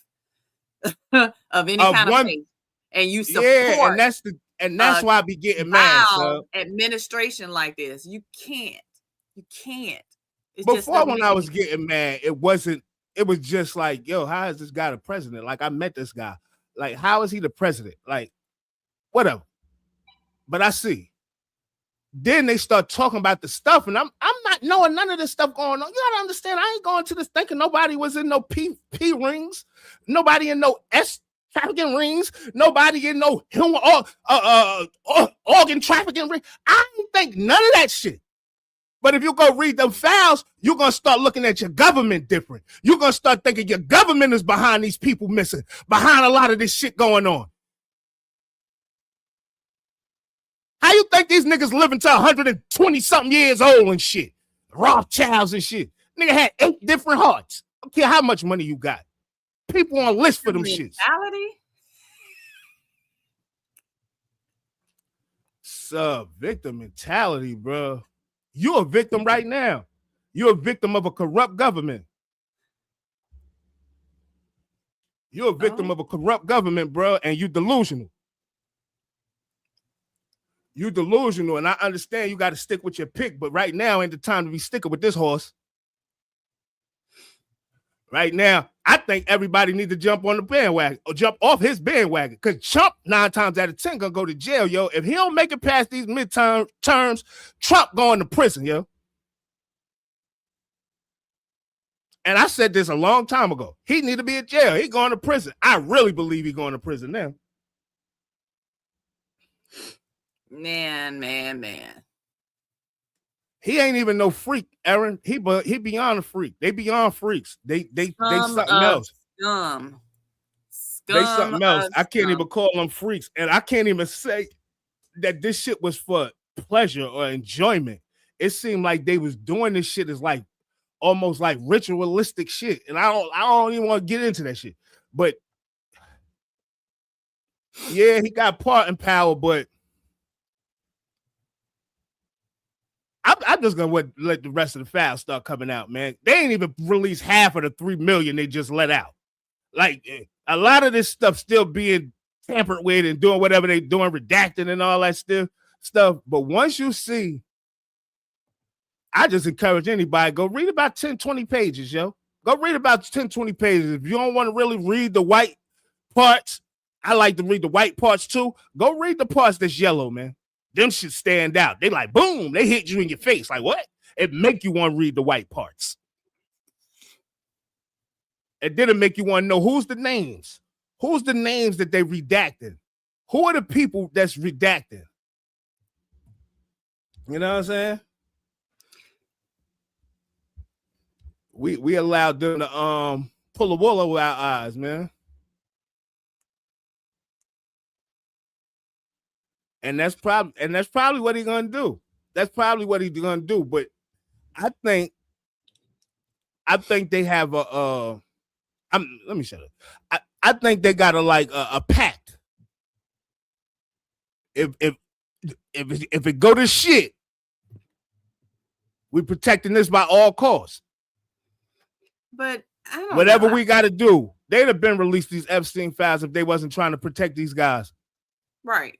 any kind of faith and you support. Yeah, and that's why I be getting mad. So. Administration like this, you can't. It's before, when I was getting mad, it was just like, yo, how is this guy the president? Like, I met this guy. Like, how is he the president? Like, whatever. But I see. Then they start talking about the stuff, and I'm not knowing none of this stuff going on. You gotta understand, I ain't going to this thinking nobody was in no P rings, nobody in no S trafficking rings, nobody in no organ trafficking ring. I don't think none of that shit. But if you go read them files, you're gonna start looking at your government different. You're gonna start thinking your government is behind these people missing, behind a lot of this shit going on. How you think these niggas living to 120 something years old and shit? Rothschilds and shit. Nigga had 8 different hearts. I don't care how much money you got. People on list for them shits. Victim mentality, bro. You're a victim right now. You're a victim of a corrupt government. You're a victim of a corrupt government, bro, and you delusional. You delusional, and I understand you got to stick with your pick, but right now ain't the time to be sticking with this horse. Right now, I think everybody needs to jump on the bandwagon or jump off his bandwagon, because Trump 9 times out of 10 gonna go to jail, yo. If he don't make it past these midterm terms, Trump going to prison, yo. And I said this a long time ago. He need to be in jail. He going to prison. I really believe he going to prison now. Man. He ain't even no freak, Aaron. He beyond a freak. They beyond freaks. They something else. Scum. They something else. I can't even call them freaks. And I can't even say that this shit was for pleasure or enjoyment. It seemed like they was doing this shit as like almost like ritualistic shit. And I don't even want to get into that shit. But yeah, he got part in power, but I'm just gonna let the rest of the files start coming out, man. They ain't even released half of the 3 million they just let out. Like a lot of this stuff still being tampered with and doing whatever they doing, redacting and all that stuff. But once you see, I just encourage anybody, go read about 10, 20 pages, yo. Go read about 10, 20 pages. If you don't want to really read the white parts, I like to read the white parts too. Go read the parts that's yellow, man. Them should stand out. They like, boom, they hit you in your face. Like, what? It make you want to read the white parts. It didn't make you want to know who's the names. Who's the names that they redacted? Who are the people that's redacted? You know what I'm saying? We allowed them to pull the wool over our eyes, man. And that's probably what he's gonna do. That's probably what he's gonna do. But I think they have let me shut up. I think they got a pact. If it go to shit, we protecting this by all costs. But I don't whatever know. we got to do, they'd have been released these Epstein files if they wasn't trying to protect these guys. Right.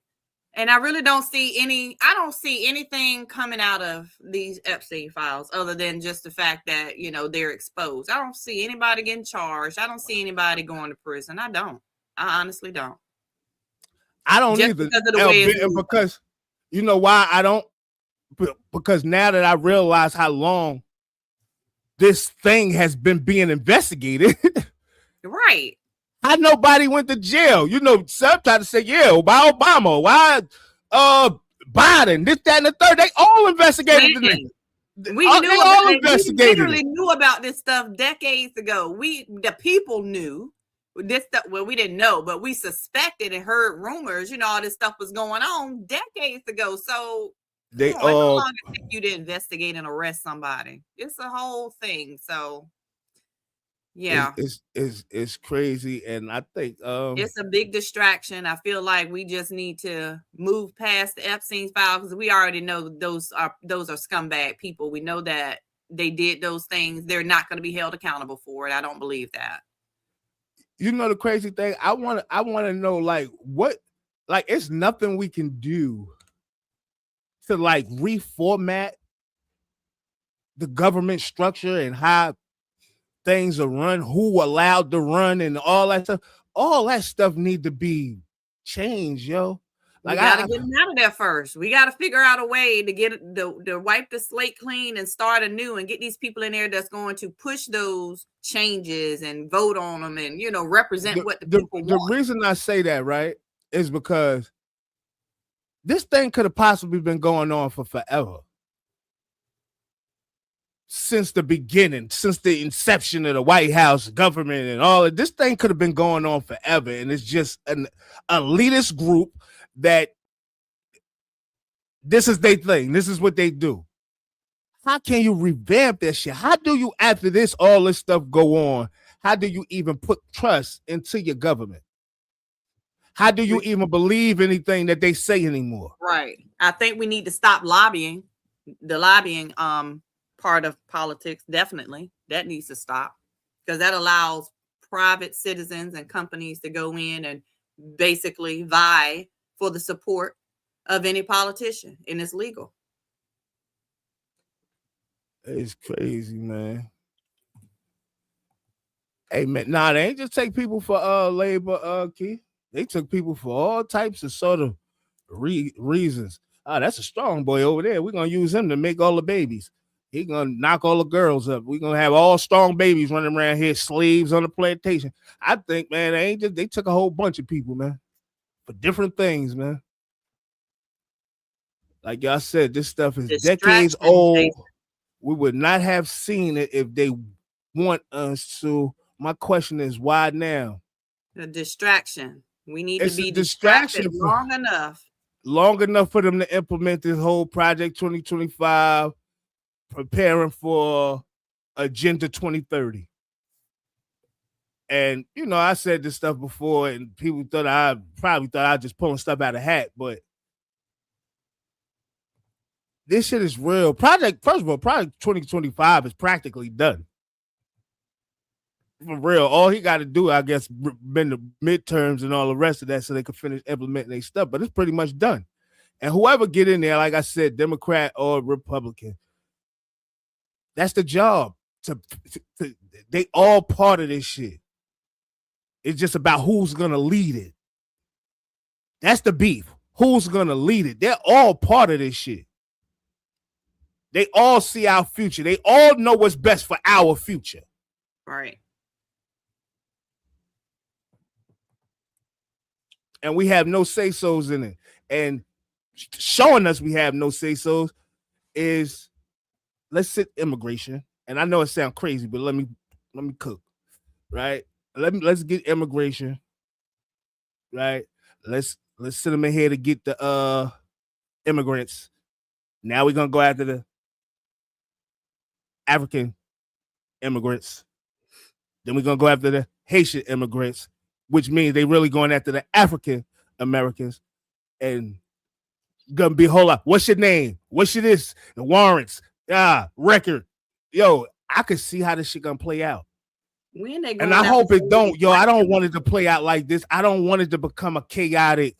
And I really don't see anything coming out of these Epstein files other than just the fact that, they're exposed. I don't see anybody getting charged. I don't see anybody going to prison. I honestly don't. I don't just either. Because of the way it's moving. Because you know why I don't? Because now that I realize how long this thing has been being investigated. Right. How nobody went to jail? Some try to say, yeah, why Obama? Why Biden? This, that, and the third. They all investigated the name. We literally knew about this stuff decades ago. The people knew this stuff. Well, we didn't know, but we suspected and heard rumors. All this stuff was going on decades ago. So they how long it take you to investigate and arrest somebody? It's a whole thing. So yeah, it's crazy, and I think it's a big distraction. I feel like we just need to move past the Epstein files because we already know those are scumbag people. We know that they did those things. They're not going to be held accountable for it. I don't believe that. The crazy thing, I want to know it's nothing we can do to reformat the government structure and how things are run, who allowed to run, and all that stuff. All that stuff need to be changed, yo. We gotta get them out of there first. We gotta figure out a way to get to wipe the slate clean and start anew and get these people in there that's going to push those changes and vote on them and represent what the people want. The reason I say that, right, is because this thing could have possibly been going on for forever. Since the beginning, since the inception of the White House government and all of this thing could have been going on forever. And it's just an elitist group that this is their thing. This is what they do. How can you revamp that shit? How do you, after all this stuff go on, how do you even put trust into your government? How do you even believe anything that they say anymore? Right. I think we need to stop lobbying. The lobbying part of politics, definitely. That needs to stop because that allows private citizens and companies to go in and basically vie for the support of any politician, and it's legal. It's crazy, man. Hey, man, they ain't just take people for labor, Keith. They took people for all types of sort of reasons. That's a strong boy over there. We're going to use him to make all the babies. He going to knock all the girls up. We're going to have all strong babies running around here, slaves on the plantation. I think, man, they took a whole bunch of people, man, for different things, man. Like y'all said, this stuff is decades old. We would not have seen it if they want us to. My question is, why now? The distraction. We need to be distracted long enough. Long enough for them to implement this whole Project 2025, preparing for Agenda 2030. And, I said this stuff before, and people probably thought I was just pulling stuff out of hat, but this shit is real. Project 2025 is practically done. For real. All he got to do, I guess, been the midterms and all the rest of that so they can finish implementing their stuff. But it's pretty much done. And whoever get in there, like I said, Democrat or Republican, that's the job. They all part of this shit. It's just about who's going to lead it. That's the beef. Who's going to lead it? They're all part of this shit. They all see our future. They all know what's best for our future. Right. And we have no say-sos in it. And showing us we have no say-sos is, let's sit immigration. And I know it sounds crazy, but let me cook, right? Let's get immigration, right? Let's send them in here to get the immigrants. Now we're gonna go after the African immigrants. Then we're gonna go after the Haitian immigrants, which means they really going after the African Americans, and gonna be a whole lot. What's your name? What's your this? The warrants, record. Yo, I could see how this shit gonna play out. When they and I hope it don't. Yo, I don't want it to play out like this. I don't want it to become a chaotic.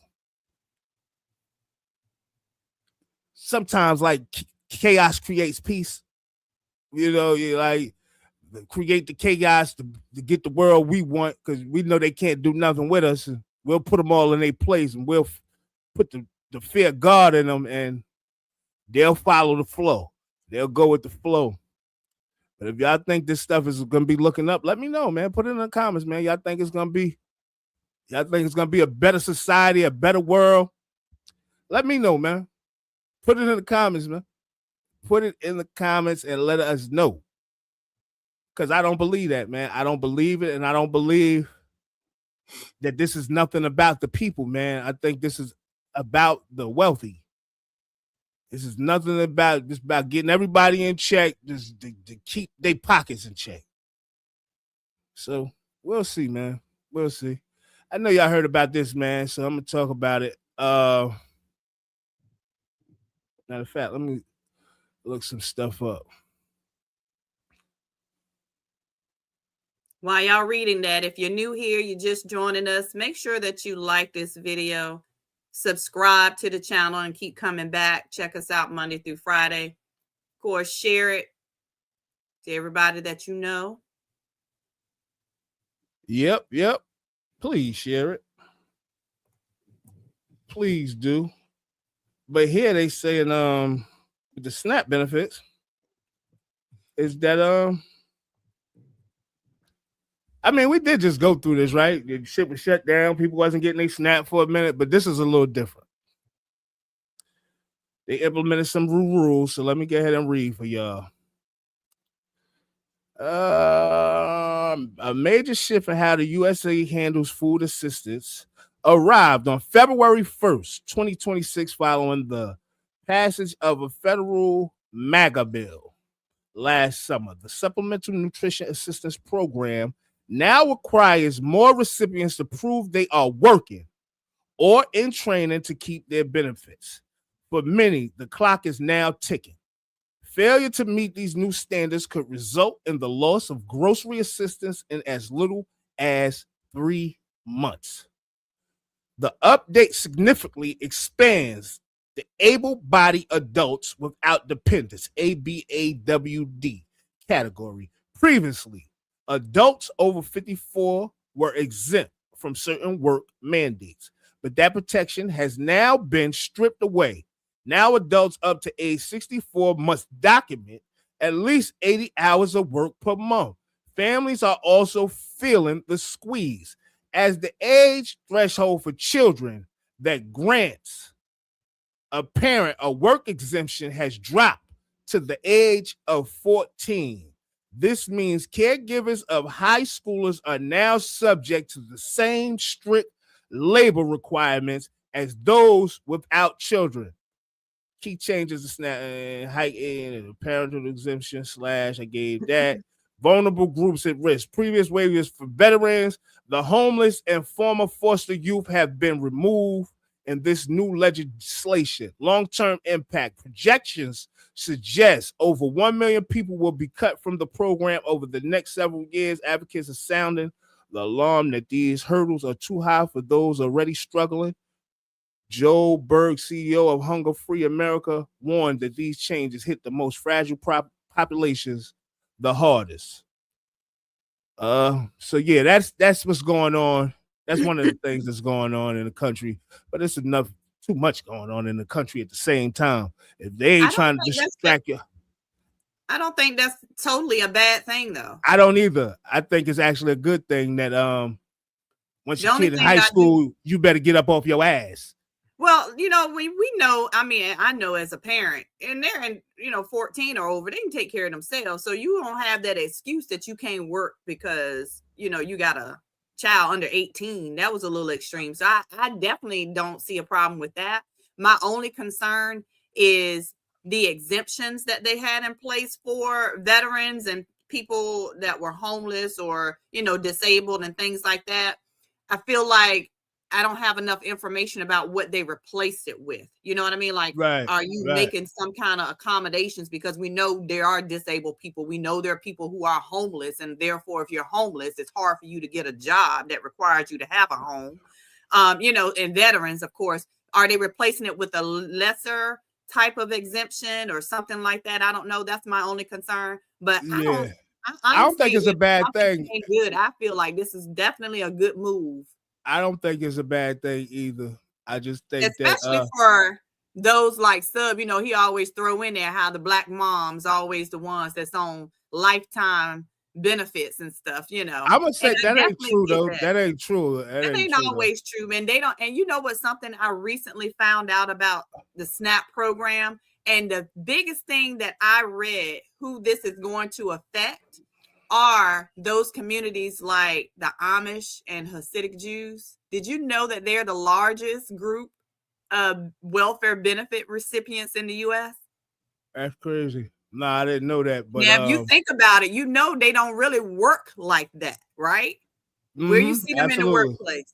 Sometimes, like, chaos creates peace. You know, you like create the chaos to get the world we want, because we know they can't do nothing with us. And we'll put them all in their place, and we'll put the fear of God in them, and they'll follow the flow. They'll go with the flow. But if y'all think this stuff is gonna be looking up, let me know, man. Put it in the comments, man. Y'all think it's gonna be a better society, a better world? Let me know, man. Put it in the comments, man. Put it in the comments and let us know. Because I don't believe that, man. I don't believe it, and I don't believe that this is nothing about the people, man. I think this is about the wealthy. This is nothing about just about getting everybody in check, just to keep their pockets in check. So we'll see, man. We'll see. I know y'all heard about this, man, so I'm gonna talk about it. Matter of fact, let me look some stuff up. While y'all reading that, if you're new here, you're just joining us, make sure that you like this video, subscribe to the channel, and keep coming back. Check us out Monday through Friday. Of course, share it to everybody that you know. Yep. Please share it. Please do. But here they saying the SNAP benefits is that I mean, we did just go through this, right? The shit was shut down. People wasn't getting their SNAP for a minute, but this is a little different. They implemented some rules, so let me go ahead and read for y'all. A major shift in how the USA handles food assistance arrived on February 1st, 2026, following the passage of a federal MAGA bill last summer. The Supplemental Nutrition Assistance Program now requires more recipients to prove they are working or in training to keep their benefits. For many, the clock is now ticking. Failure to meet these new standards could result in the loss of grocery assistance in as little as 3 months. The update significantly expands the able-bodied adults without dependents, ABAWD category. Previously, adults over 54 were exempt from certain work mandates, but that protection has now been stripped away. Now adults up to age 64 must document at least 80 hours of work per month. Families are also feeling the squeeze as the age threshold for children that grants a parent a work exemption has dropped to the age of 14. This means caregivers of high schoolers are now subject to the same strict labor requirements as those without children. Key changes to SNAP, height and parental exemption / I gave that. Vulnerable groups at risk. Previous waivers for veterans, the homeless, and former foster youth have been removed. in this new legislation. Long-term impact projections suggest over 1 million people will be cut from the program over the next several years. Advocates are sounding the alarm that these hurdles are too high for those already struggling. Joe Berg, CEO of Hunger Free America, warned that these changes hit the most fragile populations the hardest. So yeah, that's what's going on. That's one of the things that's going on in the country, but it's too much going on in the country at the same time. If they ain't trying to distract you, I don't think that's totally a bad thing, though. I don't either. I think it's actually a good thing that once you're a kid in high school, you better get up off your ass. Well, we know, I mean, I know as a parent, and they're in, 14 or over, they can take care of themselves. So you don't have that excuse that you can't work because, you got a child under 18. That was a little extreme. So I definitely don't see a problem with that. My only concern is the exemptions that they had in place for veterans and people that were homeless or, disabled and things like that. I feel like I don't have enough information about what they replaced it with. You know what I mean? Like, are you making some kind of accommodations? Because we know there are disabled people. We know there are people who are homeless. And therefore, if you're homeless, it's hard for you to get a job that requires you to have a home. And veterans, of course, are they replacing it with a lesser type of exemption or something like that? I don't know. That's my only concern. But I don't think it's a bad thing. Good. I feel like this is definitely a good move. I don't think it's a bad thing either. I just think especially for those like Sub, he always throw in there how the black moms always the ones that's on lifetime benefits and stuff, I'm gonna say that ain't true though. That ain't true. That ain't always true, man. They don't. And you know what? Something I recently found out about the SNAP program, and the biggest thing that I read who this is going to affect are those communities like the Amish and Hasidic Jews. Did you know that they're the largest group of welfare benefit recipients in the U.S.? That's crazy. No, I didn't know that. But if you think about it, they don't really work like that, right? Where you see them in the workplace.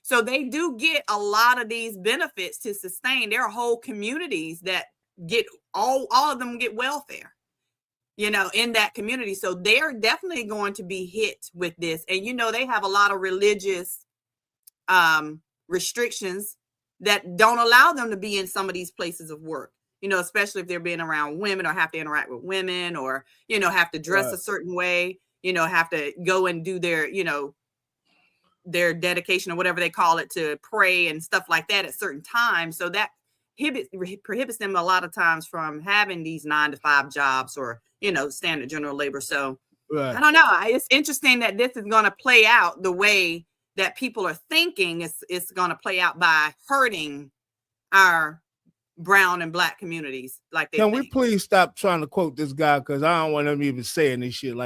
So they do get a lot of these benefits to sustain. There are whole communities that get all of them get welfare. In that community. So they're definitely going to be hit with this. And, they have a lot of religious restrictions that don't allow them to be in some of these places of work, especially if they're being around women or have to interact with women or, have to dress a certain way, have to go and do their, their dedication or whatever they call it to pray and stuff like that at certain times. So that prohibits them a lot of times from having these 9-to-5 jobs or, standard general labor. So I don't know. It's interesting that this is going to play out the way that people are thinking it's going to play out by hurting our brown and black communities. Like Can we please stop trying to quote this guy? Because I don't want him even saying this shit.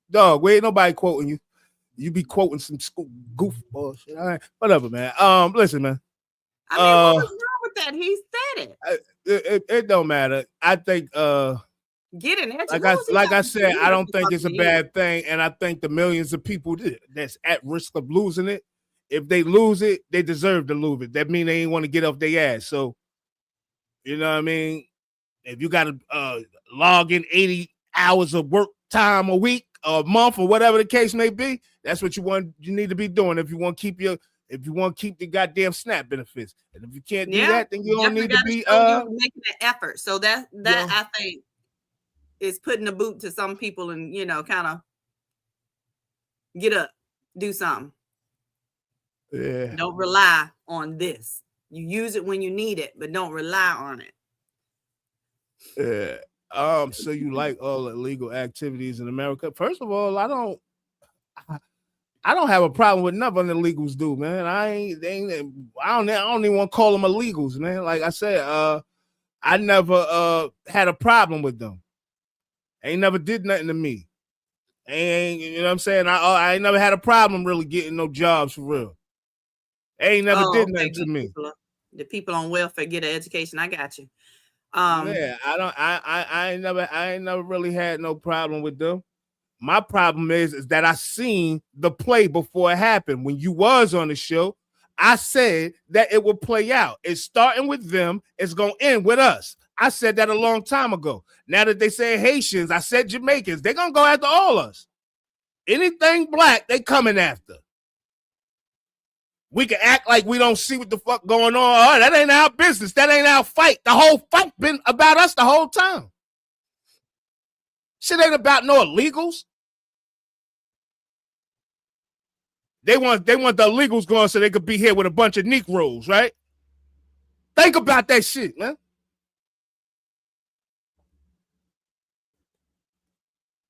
Dog, we ain't nobody quoting you. You be quoting some goof bullshit. All right, whatever, man. Listen, man. I mean, what was wrong with that? He said it. It don't matter. I think get an education. Like I said, I don't think it's a bad thing, and I think the millions of people that's at risk of losing it, if they lose it, they deserve to lose it. That means they ain't want to get off their ass. So, you know what I mean? If you got to log in 80 hours of work time a week or a month or whatever the case may be, that's what you need to be doing if you want to keep the goddamn SNAP benefits. And if you can't do that, then you don't need to be making an effort. So that I think is putting a boot to some people and kind of get up, do something. Yeah. Don't rely on this. You use it when you need it, but don't rely on it. Yeah. So you like all illegal activities in America? First of all, I don't have a problem with nothing the illegals do, man. I don't even want to call them illegals, man. Like I said, I never had a problem with them. Ain't never did nothing to me. You know what I'm saying? I ain't never had a problem really getting no jobs for real. Ain't never did nothing to me. The people on welfare get an education. I got you. Yeah, I ain't never really had no problem with them. My problem is that I seen the play before it happened. When you was on the show, I said that it will play out. It's starting with them. It's going to end with us. I said that a long time ago. Now that they say Haitians, I said Jamaicans. They're going to go after all of us. Anything black, they coming after. We can act like we don't see what the fuck going on. Oh, that ain't our business. That ain't our fight. The whole fight been about us the whole time. Shit ain't about no illegals. They want the illegals going so they could be here with a bunch of Negroes, right? Think about that shit, man.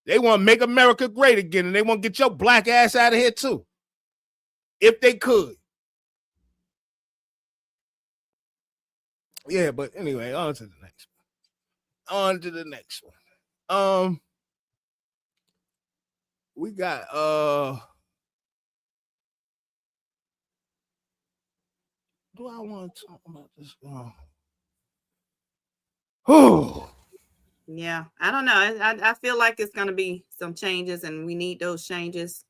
They want to make America great again, and they want to get your black ass out of here too. If they could. Yeah, but anyway, on to the next one. We got do I want to talk about this? Yeah, I don't know. I feel like it's going to be some changes, and we need those changes.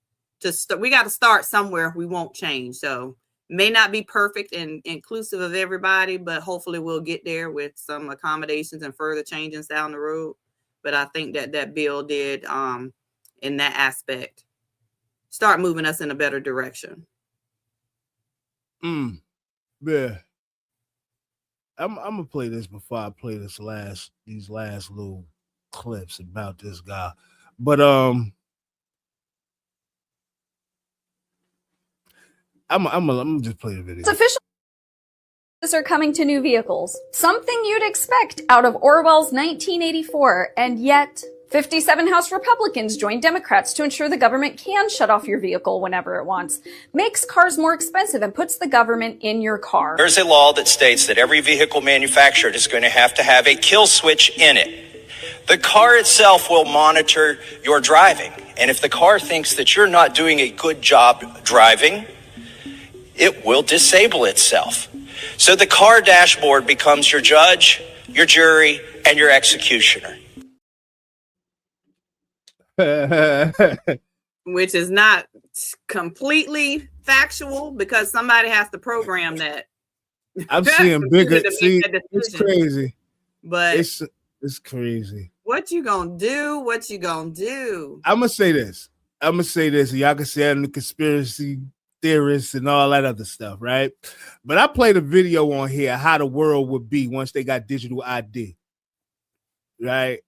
We got to start somewhere. We won't change, so may not be perfect and inclusive of everybody, but hopefully we'll get there with some accommodations and further changes down the road. But I think that bill did, in that aspect, start moving us in a better direction. Yeah. I'm gonna play this before I play these last little clips about this guy. But I'm gonna just play the video. It's official. Are coming to new vehicles. Something you'd expect out of Orwell's 1984, and yet 57 House Republicans joined Democrats to ensure the government can shut off your vehicle whenever it wants, makes cars more expensive, and puts the government in your car. There's a law that states that every vehicle manufactured is going to have a kill switch in it. The car itself will monitor your driving, and if the car thinks that you're not doing a good job driving, it will disable itself. So the car dashboard becomes your judge, your jury, and your executioner. Which is not completely factual because somebody has to program that. I'm seeing bigger. See, it's crazy. But it's crazy. What you gonna do? What you gonna do? I'm gonna say this. And y'all can say I'm the conspiracy theorists and all that other stuff, right? But I played a video on here how the world would be once they got digital ID, right?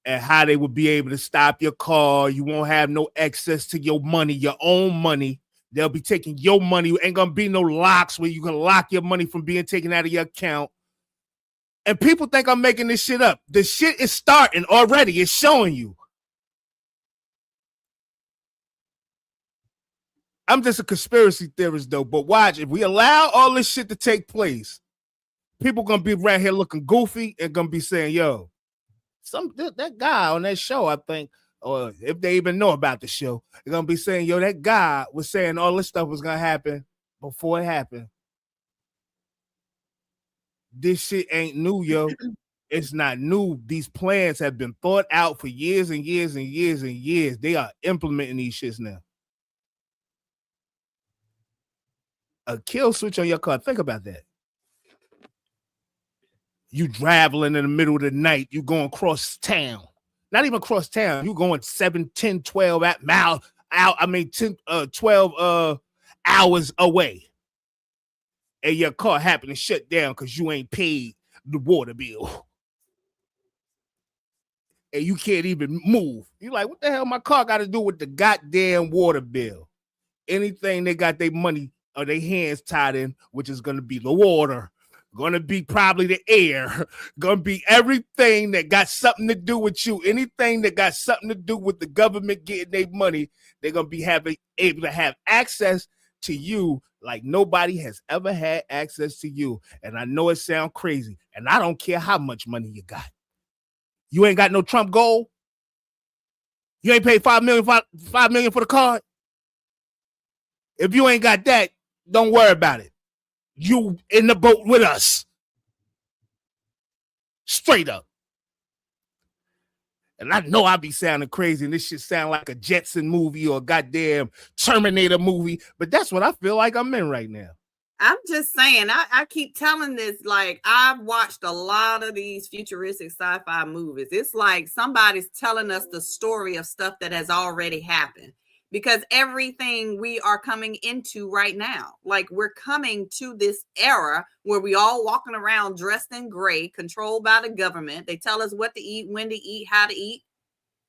And how they would be able to stop your car. You won't have no access to your money, your own money. They'll be taking your money. Ain't gonna be no locks where you can lock your money from being taken out of your account. And people think I'm making this shit up. The shit is starting already. It's showing you. I'm just a conspiracy theorist, though. But watch, if we allow all this shit to take place, people gonna be right here looking goofy and gonna be saying, "Yo, that guy on that show, I think, or if they even know about the show, they're gonna be saying, yo, that guy was saying all this stuff was gonna happen before it happened. This shit ain't new, yo. It's not new. These plans have been thought out for years and years and years and years. They are implementing these shits now. A kill switch on your car. Think about that. You traveling in the middle of the night. You going across town. Not even across town. You going 7, 10, 12 12 hours away. And your car happened to shut down because you ain't paid the water bill. And you can't even move. You're like, what the hell my car got to do with the goddamn water bill? Anything they got their money or their hands tied in, which is going to be the water, going to be probably the air, going to be everything that got something to do with you. Anything that got something to do with the government getting their money, they're going to be able to have access to you like nobody has ever had access to you. And I know it sounds crazy, and I don't care how much money you got. You ain't got no Trump gold? You ain't paid $5 million for the card? If you ain't got that, don't worry about it. You in the boat with us. Straight up. And I know I be sounding crazy, and this shit sound like a Jetson movie or a goddamn Terminator movie, but that's what I feel like I'm in right now. I'm just saying, I keep telling this, like, I've watched a lot of these futuristic sci-fi movies. It's like somebody's telling us the story of stuff that has already happened, because everything we are coming into right now, like we're coming to this era where we all walking around dressed in gray, controlled by the government. They tell us what to eat, when to eat, how to eat,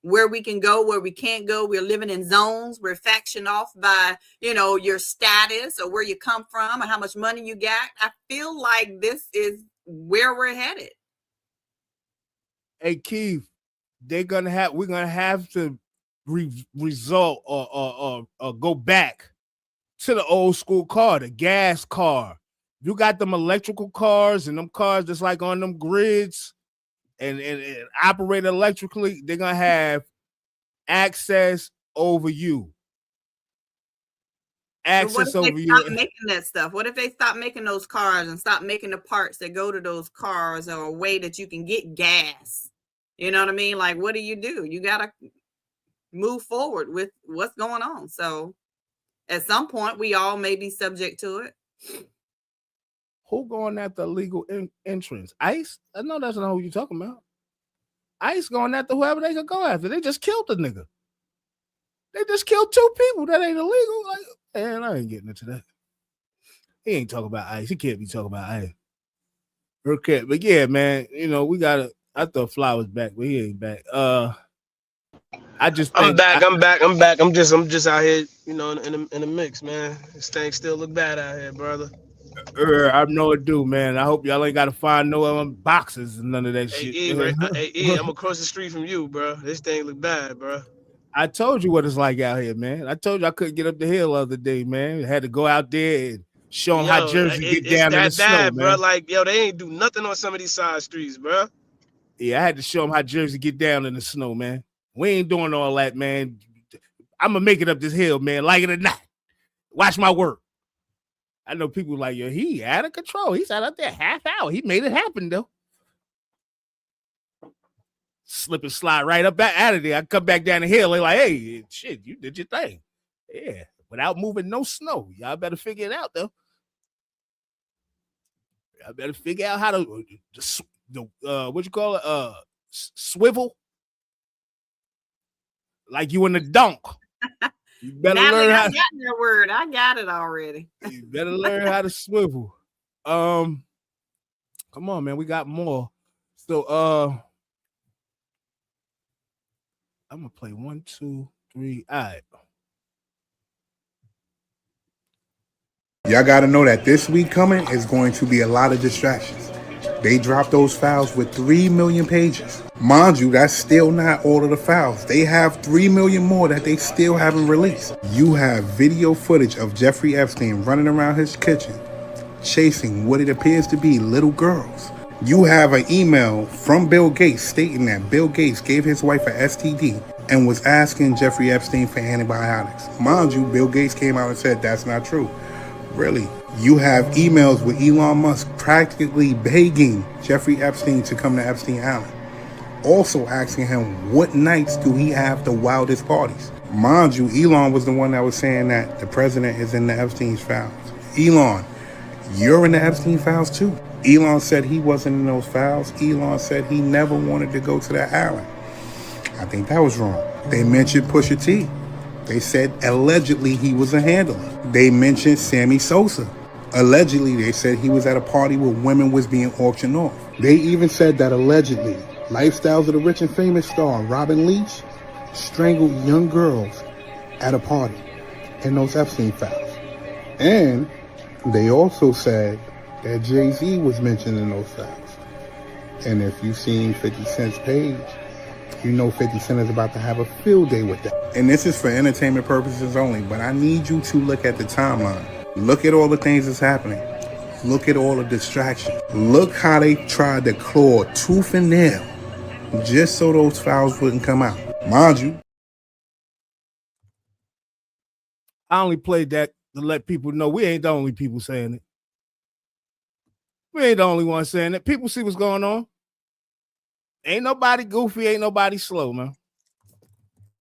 where we can go, where we can't go. We're living in zones. We're factioned off by, your status or where you come from or how much money you got. I feel like this is where we're headed. Hey, Keith, we're gonna have to result or go back to the old school car, the gas car. You got them electrical cars and them cars that's like on them grids and operate electrically. They're gonna have access over you. Access over you. Stop making that stuff? What if they stop making those cars and stop making the parts that go to those cars, or a way that you can get gas? You know what I mean? Like, what do? You gotta move forward with what's going on. So at some point, we all may be subject to it. Who going after illegal entrance? ICE? I know that's not who you're talking about. ICE going after whoever they could go after. They just killed the nigga. They just killed 2 people. That ain't illegal. Like, man, I ain't getting into that. He ain't talking about ICE. He can't be talking about ICE. Okay, but yeah, man, we gotta. I thought Flowers back, but he ain't back. I'm back. I'm just out here, in the mix, man. This thing still look bad out here, brother. I know it do, man. I hope y'all ain't got to find no boxes and none of that shit. I'm across the street from you, bro. This thing look bad, bro. I told you what it's like out here, man. I told you I couldn't get up the hill the other day, man. I had to go out there and show them how Jersey get down in the snow, man. Bro. Like, they ain't do nothing on some of these side streets, bro. Yeah, I had to show them how Jersey get down in the snow, man. We ain't doing all that, man. I'm going to make it up this hill, man, like it or not. Watch my work. I know people like, he out of control. He's out there half hour. He made it happen, though. Slip and slide right up out of there. I come back down the hill. They're like, hey, shit, you did your thing. Yeah, without moving no snow. Y'all better figure it out, though. Y'all better figure out how to, what you call it? Swivel. Like you in the dunk. You better learn how. I got that word. I got it already. You better learn how to swivel. Come on, man. We got more. So I'm gonna play 1, 2, 3. All right. Y'all got to know that this week coming is going to be a lot of distractions. They dropped those files with 3 million pages. Mind you, that's still not all of the files. They have 3 million more that they still haven't released. You have video footage of Jeffrey Epstein running around his kitchen, chasing what it appears to be little girls. You have an email from Bill Gates stating that Bill Gates gave his wife an STD and was asking Jeffrey Epstein for antibiotics. Mind you, Bill Gates came out and said that's not true. Really? You have emails with Elon Musk practically begging Jeffrey Epstein to come to Epstein Island. Also asking him what nights do he have the wildest parties. Mind you, Elon was the one that was saying that the president is in the Epstein's files. Elon, you're in the Epstein files too. Elon said he wasn't in those files. Elon said he never wanted to go to that island. I think that was wrong. They mentioned Pusha T. They said allegedly he was a handler. They mentioned Sammy Sosa. Allegedly, they said he was at a party where women was being auctioned off. They even said that allegedly, Lifestyles of the Rich and Famous star Robin Leach strangled young girls at a party in those Epstein files. And they also said that Jay-Z was mentioned in those files. And if you've seen 50 Cent's page, you know 50 Cent is about to have a field day with that. And this is for entertainment purposes only, but I need you to look at the timeline. Look at all the things that's happening. Look at all the distractions. Look how they tried to claw tooth and nail just so those files wouldn't come out. Mind you, I only played that to let people know we ain't the only people saying it. We ain't the only one saying it. People see what's going on. Ain't nobody goofy, ain't nobody slow, man.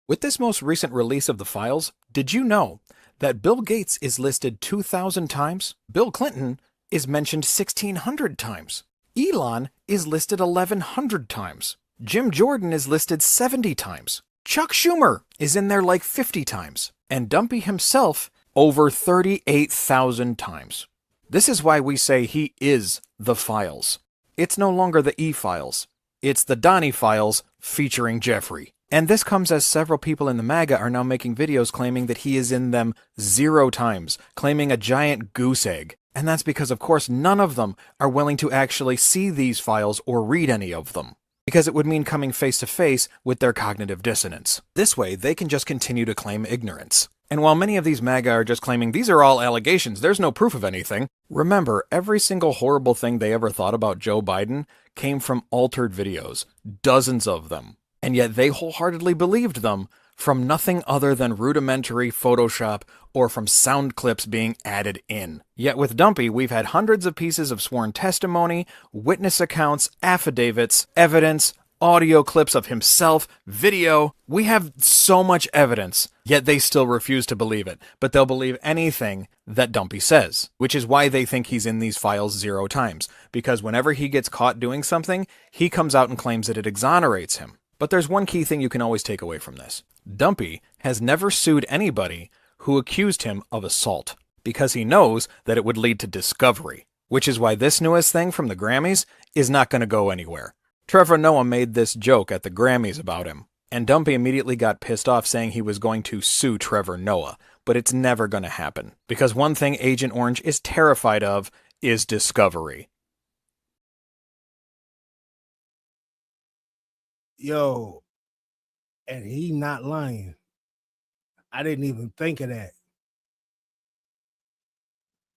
With this most recent release of the files, did you know that Bill Gates is listed 2,000 times, Bill Clinton is mentioned 1,600 times, Elon is listed 1,100 times, Jim Jordan is listed 70 times, Chuck Schumer is in there like 50 times, and Dumpy himself over 38,000 times. This is why we say he is the files. It's no longer the E-files. It's the Donnie files featuring Jeffrey. And this comes as several people in the MAGA are now making videos claiming that he is in them 0 times, claiming a giant goose egg. And that's because, of course, none of them are willing to actually see these files or read any of them, because it would mean coming face to face with their cognitive dissonance. This way, they can just continue to claim ignorance. And while many of these MAGA are just claiming these are all allegations, there's no proof of anything, remember, every single horrible thing they ever thought about Joe Biden came from altered videos, dozens of them. And yet they wholeheartedly believed them from nothing other than rudimentary Photoshop or from sound clips being added in. Yet with Dumpy, we've had hundreds of pieces of sworn testimony, witness accounts, affidavits, evidence, audio clips of himself, video. We have so much evidence, yet they still refuse to believe it. But they'll believe anything that Dumpy says, which is why they think he's in these files 0 times. Because whenever he gets caught doing something, he comes out and claims that it exonerates him. But there's one key thing you can always take away from this. Dumpy has never sued anybody who accused him of assault, because he knows that it would lead to discovery, which is why this newest thing from the Grammys is not going to go anywhere. Trevor Noah made this joke at the Grammys about him, and Dumpy immediately got pissed off saying he was going to sue Trevor Noah, but it's never going to happen, because one thing Agent Orange is terrified of is discovery. Yo, and he not lying. I didn't even think of that.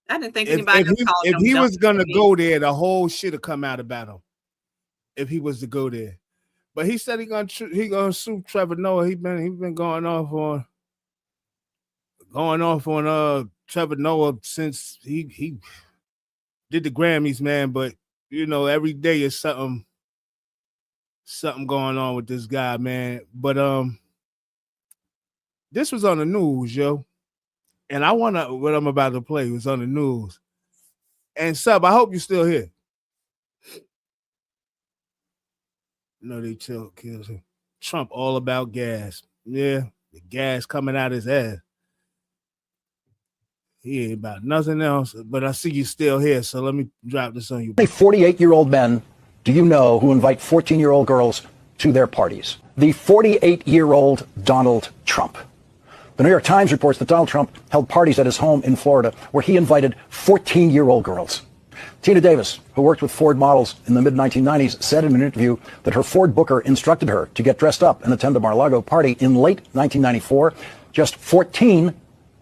I didn't think anybody if he was gonna go there, the whole shit would come out about him. If he was to go there, but he said he gonna sue Trevor Noah. He been going off on Trevor Noah since he did the Grammys, man. But you know, every day is something going on with this guy, man. But this was on the news, yo. And what I'm about to play was on the news. And Sub, I hope you're still here. No, they kills him. Trump all about gas. Yeah, the gas coming out his ass. He ain't about nothing else, but I see you still here, so let me drop this on you. How many 48-year-old men do you know who invite 14-year-old girls to their parties? The 48-year-old Donald Trump. The New York Times reports that Donald Trump held parties at his home in Florida where he invited 14-year-old girls. Tina Davis, who worked with Ford models in the mid-1990s, said in an interview that her Ford booker instructed her to get dressed up and attend a Mar-a-Lago party in late 1994. Just 14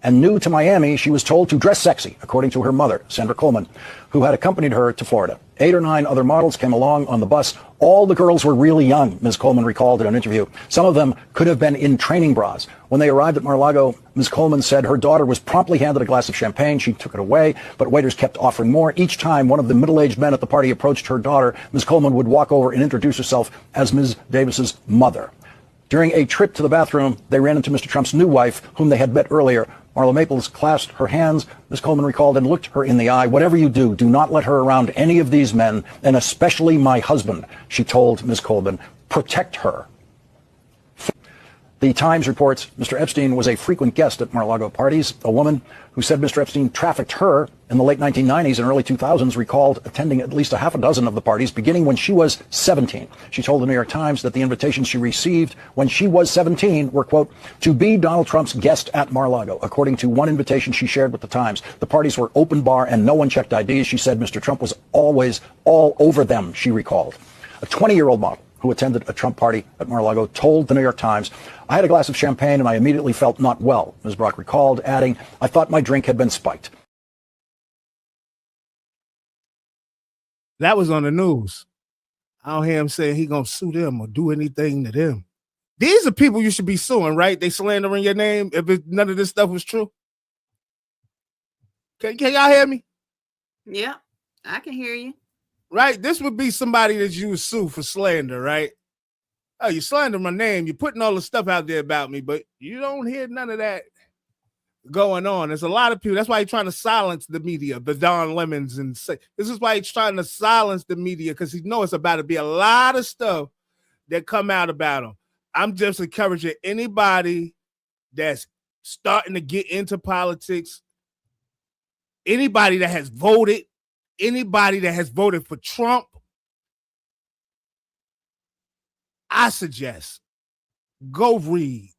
and new to Miami, she was told to dress sexy, according to her mother, Sandra Coleman, who had accompanied her to Florida. 8 or 9 other models came along on the bus. All the girls were really young, Ms. Coleman recalled in an interview. Some of them could have been in training bras. When they arrived at Mar-a-Lago, Ms. Coleman said her daughter was promptly handed a glass of champagne. She took it away, but waiters kept offering more. Each time one of the middle-aged men at the party approached her daughter, Ms. Coleman would walk over and introduce herself as Ms. Davis's mother. During a trip to the bathroom, they ran into Mr. Trump's new wife, whom they had met earlier. Marla Maples clasped her hands, Ms. Coleman recalled, and looked her in the eye. Whatever you do, do not let her around any of these men, and especially my husband, she told Ms. Coleman. Protect her. The Times reports Mr. Epstein was a frequent guest at Mar-a-Lago parties. A woman who said Mr. Epstein trafficked her in the late 1990s and early 2000s recalled attending at least a half a dozen of the parties beginning when she was 17. She told the New York Times that the invitations she received when she was 17 were, quote, to be Donald Trump's guest at Mar-a-Lago. According to one invitation she shared with the Times, the parties were open bar and no one checked IDs. She said Mr. Trump was always all over them, she recalled. A 20-year-old model who attended a Trump party at Mar-a-Lago told the New York Times, I had a glass of champagne and I immediately felt not well, Ms. Brock recalled, adding, I thought my drink had been spiked. That was on the news. I don't hear him saying he gonna sue them or do anything to them. These are people you should be suing, right? They slandering your name if none of this stuff was true. Can y'all hear me? Yeah, I can hear you. Right? This would be somebody that you would sue for slander, right? Oh, you slander my name. You're putting all the stuff out there about me, but you don't hear none of that. going on. There's a lot of people. That's why he's trying to silence the media, the Don Lemons, and say this is why he's trying to silence the media, because he knows it's about to be a lot of stuff that come out about him. I'm just encouraging anybody that's starting to get into politics, anybody that has voted, anybody that has voted for Trump, I suggest go read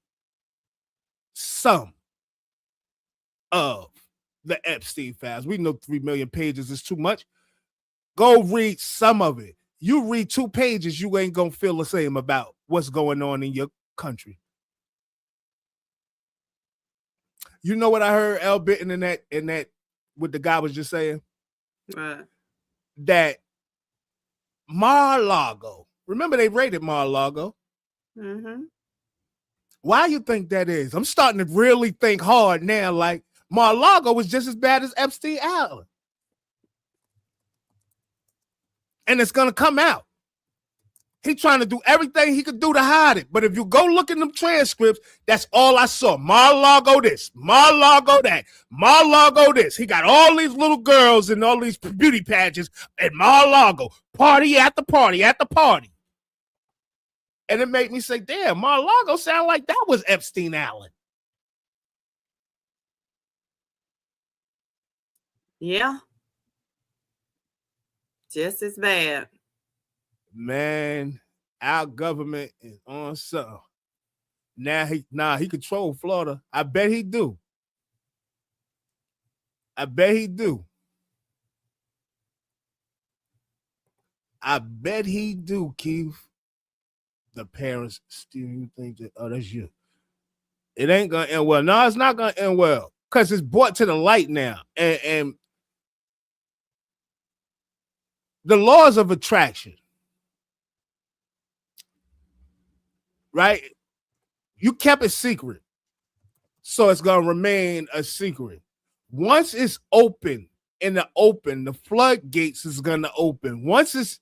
some of the Epstein files. We know 3 million pages is too much. Go read some of it. You read 2 pages, you ain't gonna feel the same about what's going on in your country. You know what I heard Al Bitten in that what the guy was just saying? Right. That Mar-a-Lago, remember they raided Mar-a-Lago? Mm-hmm. Why you think that is? I'm starting to really think hard now, like Mar-a-Lago was just as bad as Epstein Island. And it's going to come out. He's trying to do everything he could do to hide it. But if you go look in them transcripts, that's all I saw. Mar-a-Lago this, Mar-a-Lago that, Mar-a-Lago this. He got all these little girls and all these beauty pageants at Mar-a-Lago. Party after party after party. And it made me say, damn, Mar-a-Lago sound like that was Epstein Island. Yeah. Just as bad. Man, our government is on something. Now he control Florida. I bet he do. I bet he do. I bet he do, Keith. The parents still think that, oh, that's you. It ain't gonna end well. No, it's not gonna end well because it's brought to the light now. And the laws of attraction, right? You kept it secret, so it's gonna remain a secret. Once it's open in the open, the floodgates is gonna open. Once it's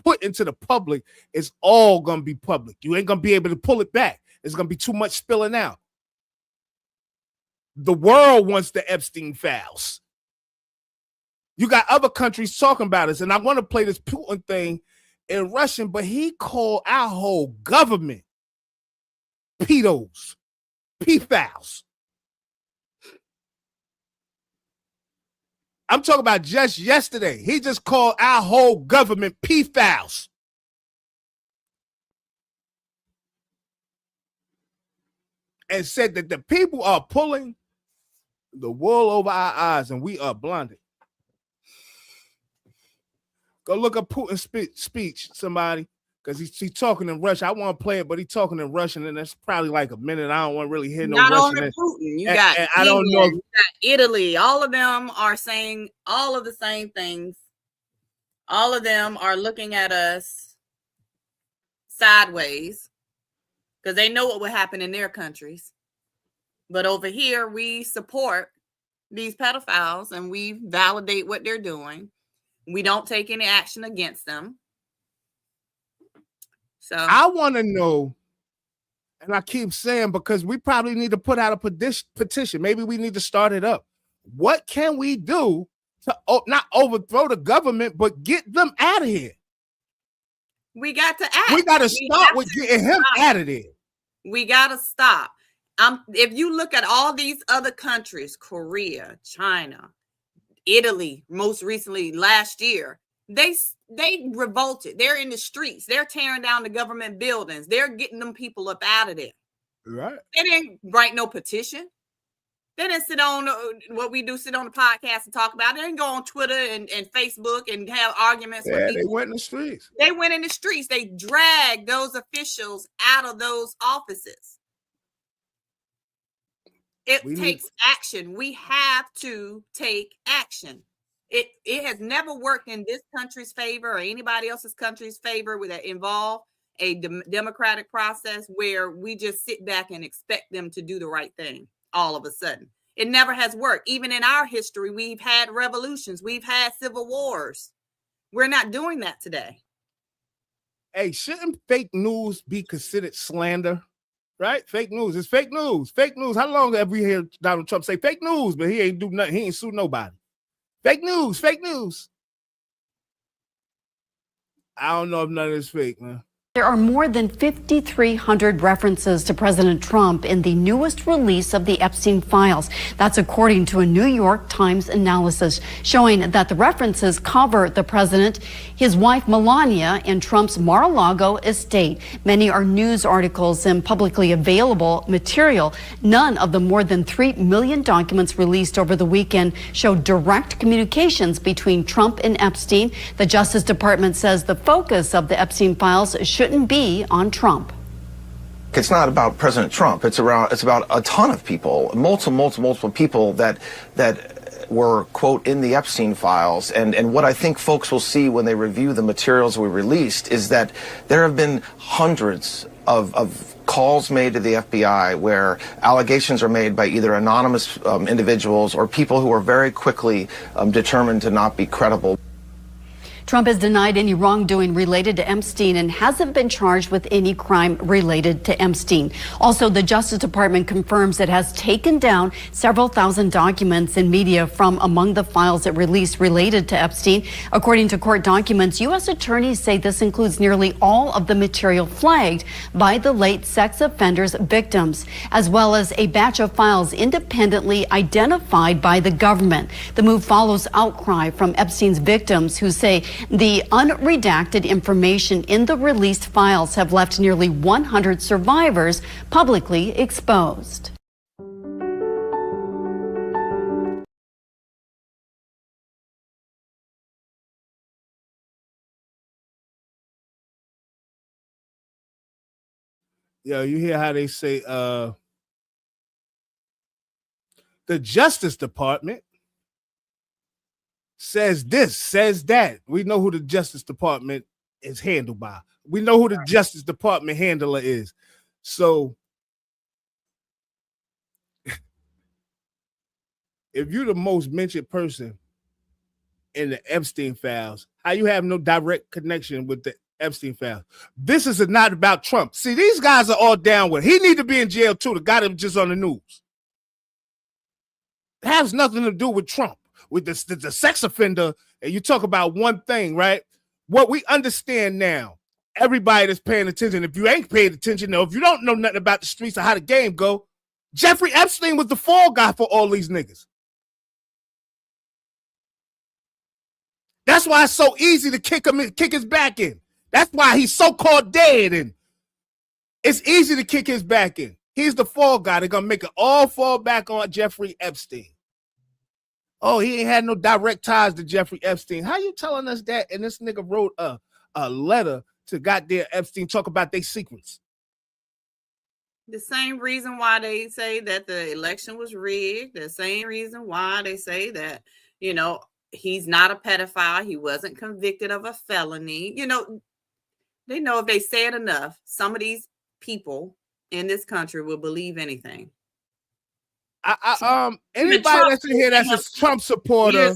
put into the public, it's all gonna be public. You ain't gonna be able to pull it back. There's gonna be too much spilling out. The world wants the Epstein files. You got other countries talking about us, and I want to play this Putin thing in Russian, but he called our whole government pedos, pedophiles. I'm talking about just yesterday. He just called our whole government pedophiles. And said that the people are pulling the wool over our eyes and we are blinded. Go look up Putin's speech, somebody, because he's talking in Russian. I want to play it, but he's talking in Russian, and that's probably like a minute. I don't want to really hear no Russian. Not only Putin, you got I don't know. You got Italy. All of them are saying all of the same things. All of them are looking at us sideways because they know what will happen in their countries. But over here, we support these pedophiles and we validate what they're doing. We don't take any action against them. So I want to know, and I keep saying, because we probably need to put out a petition. Maybe we need to start it up. What can we do to not overthrow the government, but get them out of here? We got to act. We got to start with getting him out of there. We got to stop. If you look at all these other countries, Korea, China, Italy, most recently last year, they revolted. They're in the streets. They're tearing down the government buildings. They're getting them people up out of there. Right. They didn't write no petition. They didn't sit on what we do, sit on the podcast and talk about it. They didn't go on Twitter and Facebook and have arguments with people. They went in the streets. They went in the streets. They dragged those officials out of those offices. It takes action. We have to take action. It has never worked in this country's favor or anybody else's country's favor that involve a democratic process where we just sit back and expect them to do the right thing all of a sudden. It never has worked. Even in our history, we've had revolutions. We've had civil wars. We're not doing that today. Hey, shouldn't fake news be considered slander? Right? Fake news. It's fake news. Fake news. How long have we heard Donald Trump say fake news, but he ain't do nothing. He ain't sue nobody. Fake news. Fake news. I don't know if none of this fake, man. There are more than 5,300 references to President Trump in the newest release of the Epstein files. That's according to a New York Times analysis showing that the references cover the president, his wife Melania, and Trump's Mar-a-Lago estate. Many are news articles and publicly available material. None of the more than 3 million documents released over the weekend show direct communications between Trump and Epstein. The Justice Department says the focus of the Epstein files shouldn't be on Trump. It's not about President Trump. It's about a ton of people, multiple people that were, quote, in the Epstein files. And what I think folks will see when they review the materials we released is that there have been hundreds of calls made to the FBI where allegations are made by either anonymous individuals or people who are very quickly determined to not be credible. Trump has denied any wrongdoing related to Epstein and hasn't been charged with any crime related to Epstein. Also, the Justice Department confirms it has taken down several thousand documents and media from among the files it released related to Epstein. According to court documents, U.S. attorneys say this includes nearly all of the material flagged by the late sex offender's victims, as well as a batch of files independently identified by the government. The move follows outcry from Epstein's victims who say the unredacted information in the released files have left nearly 100 survivors publicly exposed. Yeah, you hear how they say the Justice Department says this, says that. We know who the Justice Department is handled by. We know who the Justice Department handler is. So if you're the most mentioned person in the Epstein files, how you have no direct connection with the Epstein files? This is not about Trump. See, these guys are all down with it. He need to be in jail too. The guy that was just on the news. It has nothing to do with Trump. With the sex offender, and you talk about one thing, right? What we understand now, everybody that's paying attention, if you ain't paying attention, or if you don't know nothing about the streets or how the game go, Jeffrey Epstein was the fall guy for all these niggas. That's why it's so easy to kick his back in. That's why he's so-called dead, and it's easy to kick his back in. He's the fall guy. They're gonna make it all fall back on Jeffrey Epstein. Oh, he ain't had no direct ties to Jeffrey Epstein. How you telling us that? And this nigga wrote a letter to goddamn Epstein, talk about their secrets. The same reason why they say that the election was rigged. The same reason why they say that, you know, he's not a pedophile. He wasn't convicted of a felony. You know, they know if they say it enough, some of these people in this country will believe anything. Anybody that's in here that's a Trump supporter,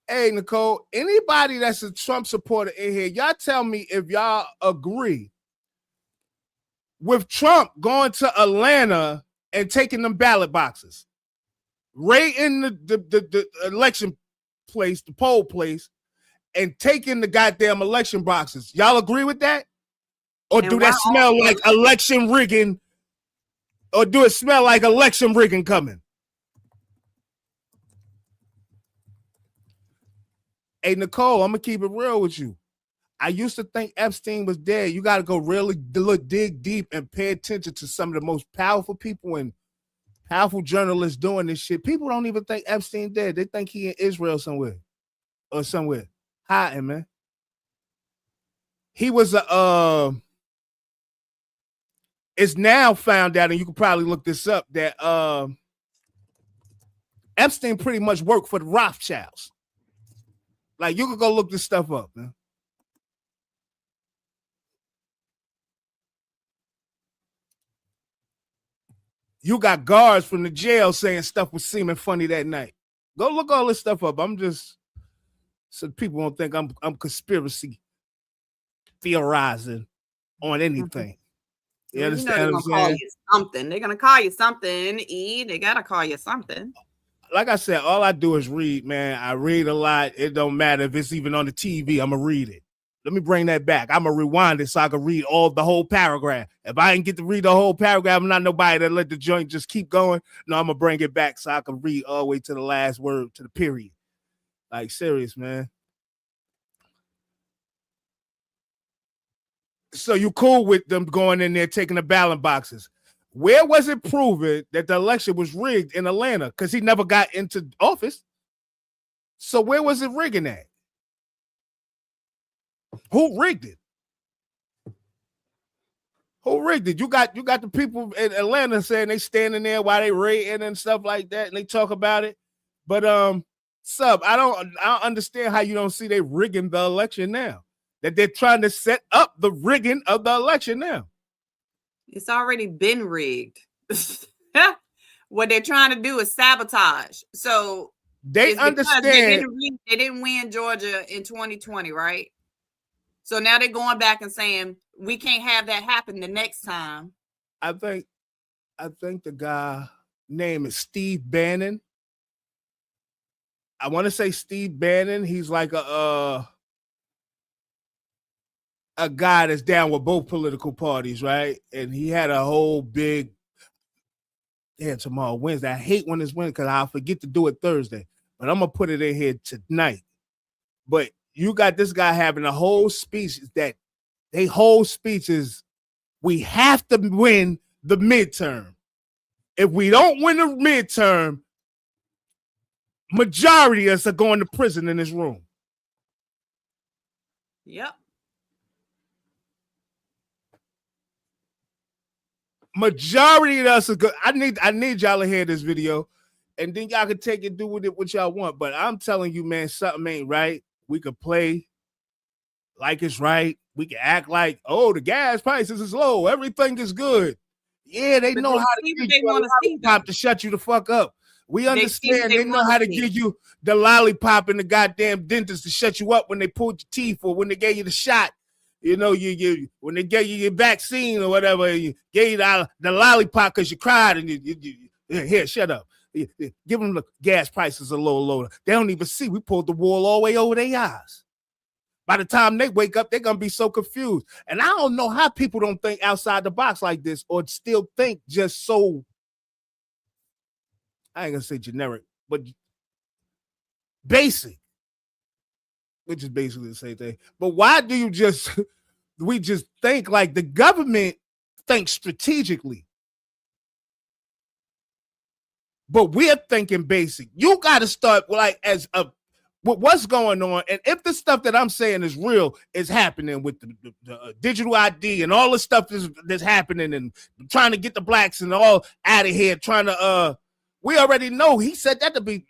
hey Nicole, anybody that's a Trump supporter in here, y'all tell me if y'all agree with Trump going to Atlanta and taking them ballot boxes, right in the election place, the poll place, and taking the goddamn election boxes. Y'all agree with that? Or do that smell like election rigging? Or do it smell like election rigging coming? Hey, Nicole, I'm going to keep it real with you. I used to think Epstein was dead. You got to go really dig deep and pay attention to some of the most powerful people and powerful journalists doing this shit. People don't even think Epstein dead. They think he in Israel somewhere or somewhere hiding, man. He was it's now found out, and you can probably look this up, that Epstein pretty much worked for the Rothschilds. Like, you can go look this stuff up, man. You got guards from the jail saying stuff was seeming funny that night. Go look all this stuff up. I'm just, so people won't think I'm conspiracy theorizing on anything. You Well, understand they're what I'm gonna call saying? you something. They're gonna call you something. E. They gotta call you something. Like I said, all I do is read, man. I read a lot. It don't matter if it's even on the TV. I'm gonna read it. Let me bring that back. I'm gonna rewind it so I can read the whole paragraph. If I didn't get to read the whole paragraph, I'm not nobody that let the joint just keep going. No, I'm gonna bring it back so I can read all the way to the last word, to the period. Like, serious, man. So you cool with them going in there taking the ballot boxes? Where was it proven that the election was rigged in Atlanta? Because he never got into office. So where was it rigging at? Who rigged it? Who rigged it? You got the people in Atlanta saying they standing there while they raiding and stuff like that, and they talk about it. But I don't understand how you don't see they rigging the election now. That they're trying to set up the rigging of the election now. It's already been rigged. What they're trying to do is sabotage. So they understand they didn't win Georgia in 2020, right? So now they're going back and saying we can't have that happen the next time. I think the guy name is Steve Bannon. I want to say Steve Bannon. He's like a guy that's down with both political parties, right? And he had a whole big, tomorrow Wednesday. I hate when it's Wednesday because I'll forget to do it Thursday, but I'm going to put it in here tonight. But you got this guy having a whole speech that they whole speech is, we have to win the midterm. If we don't win the midterm, majority of us are going to prison in this room. Yep. Majority of us are good. I need y'all to hear this video, and then y'all can take it, do with it what y'all want. But I'm telling you, man, something ain't right. We could play like it's right. We can act like, oh, the gas prices is low, everything is good. Yeah, they know how to give you a lollipop to shut you the fuck up. We understand they know how to give you the lollipop and the goddamn dentist to shut you up when they pulled your teeth or when they gave you the shot. You know, you when they gave you your vaccine or whatever, you gave you the lollipop because you cried and here, shut up. Give them the gas prices a little lower. They don't even see. We pulled the wool all the way over their eyes. By the time they wake up, they're going to be so confused. And I don't know how people don't think outside the box like this or still think just so, I ain't going to say generic, but basic, which is basically the same thing. But why do you we just think like the government thinks strategically? But we're thinking basic. You got to start like with what's going on. And if the stuff that I'm saying is real, is happening with the digital ID and all the stuff that's happening and trying to get the blacks and all out of here, trying to, we already know he said that to be,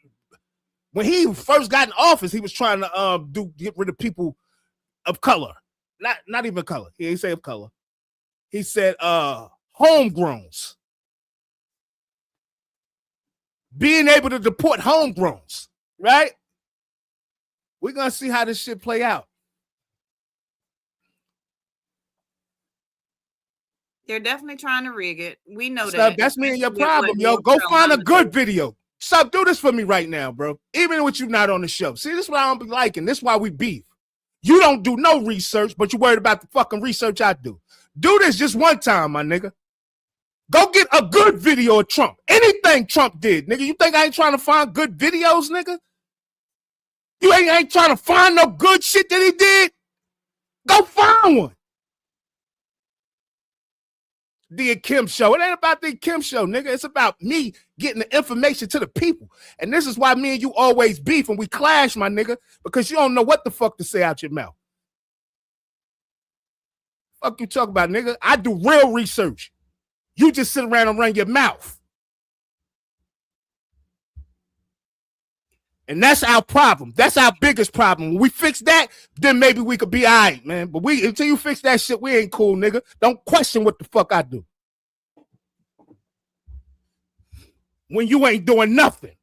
when he first got in office, he was trying to get rid of people of color. Not even color. He didn't say of color. He said homegrowns. Being able to deport homegrowns, right? We're going to see how this shit play out. They're definitely trying to rig it. We know that. That's me and your problem, yo. Go find a good video. Stop, do this for me right now, bro. Even with you not on the show. See, this is what I don't be liking. This is why we beef. You don't do no research, but you're worried about the fucking research I do. Do this just one time, my nigga. Go get a good video of Trump. Anything Trump did, nigga. You think I ain't trying to find good videos, nigga? You ain't trying to find no good shit that he did? Go find one. The Kim show. It ain't about the Kim show, nigga. It's about me getting the information to the people. And this is why me and you always beef and we clash, my nigga, because you don't know what the fuck to say out your mouth. Fuck you talk about, nigga. I do real research. You just sit around and run your mouth. And that's our problem. That's our biggest problem. When we fix that, then maybe we could be all right, man. But until you fix that shit, we ain't cool, nigga. Don't question what the fuck I do. When you ain't doing nothing.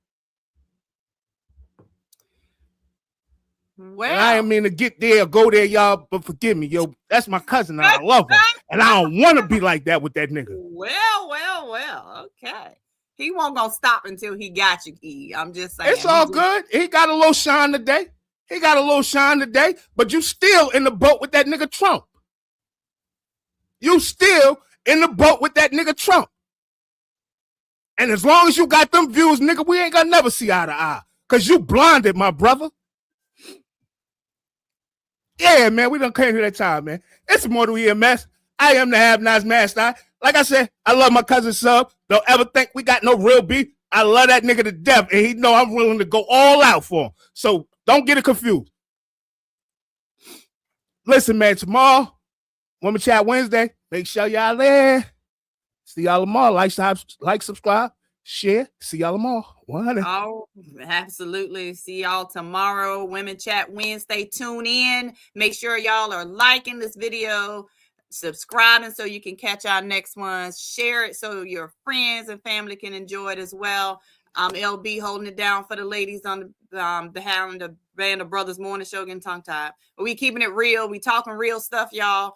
Well, and I didn't mean to get there or go there, y'all, but forgive me, yo. That's my cousin, and I love him. And I don't want to be like that with that nigga. Well. Okay. He won't gonna stop until he got you, E. I'm just saying. It's all good. He got a little shine today. But you still in the boat with that nigga Trump. You still in the boat with that nigga Trump. And as long as you got them views, nigga, we ain't gonna never see eye to eye. Because you blinded, my brother. Yeah, man, we done came to that time, man. It's Immortal EMS. I am the Have-Nots Master. Like I said, I love my cousin Sub. Don't ever think we got no real beef. I love that nigga to death, and he know I'm willing to go all out for him. So don't get it confused. Listen, man, tomorrow, Women Chat Wednesday. Make sure y'all there. See y'all tomorrow. Like, subscribe, share. See y'all tomorrow. 100. Oh, absolutely. See y'all tomorrow. Women Chat Wednesday. Tune in. Make sure y'all are liking this video, subscribing so you can catch our next ones. Share it so your friends and family can enjoy it as well. LB holding it down for the ladies on the Band of Brothers Morning Show, getting tongue-tied. But we keeping it real. We talking real stuff, y'all.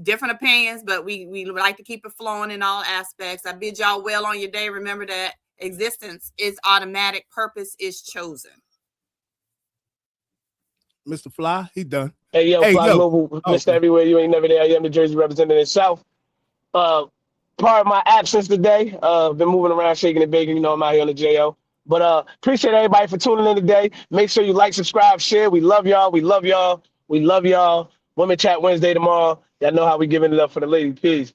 Different opinions, but we like to keep it flowing in all aspects. I bid y'all well on your day. Remember that existence is automatic. Purpose is chosen. Mr. Fly, he done. Hey, yo, Fly Global, Mr. Everywhere. You ain't never there. I am the Jersey representative South. Part of my absence today. Been moving around, shaking and baking. You know, I'm out here on the JO. But appreciate everybody for tuning in today. Make sure you like, subscribe, share. We love y'all. We love y'all. We love y'all. Women Chat Wednesday tomorrow. Y'all know how we giving it up for the ladies. Peace.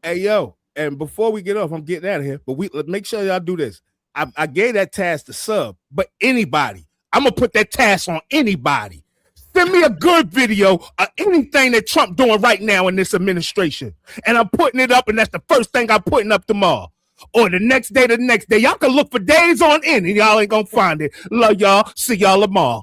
Hey, yo, and before we get off, I'm getting out of here, but make sure y'all do this. I gave that task to Sub, but anybody, I'm going to put that task on anybody. Send me a good video of anything that Trump doing right now in this administration. And I'm putting it up, and that's the first thing I'm putting up tomorrow. Or the next day. Y'all can look for days on end, and y'all ain't going to find it. Love y'all. See y'all tomorrow.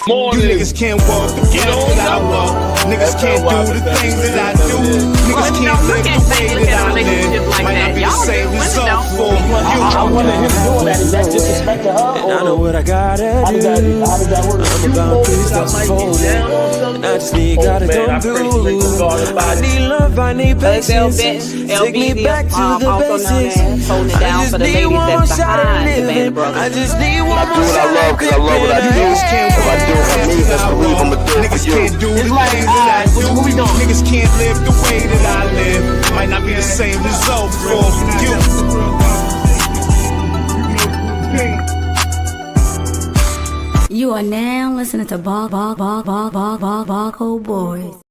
You niggas can't walk the path that I walk. Niggas can't do the things that I do. Niggas can't live the way that I live. Might not be the same result for you. I wonder him doing that. Is that disrespect to her? And I know what I gotta do. How does that work? I'm about to stop folding. And I just need gotta come through. I need love, I need patience. Take me back to the basics. I just need one more shot at living. I just need one more shot at living. Niggas can't do the things that I do. Niggas can't live the way that I live. Might not be the same result for You are now listening to Barcode Boys.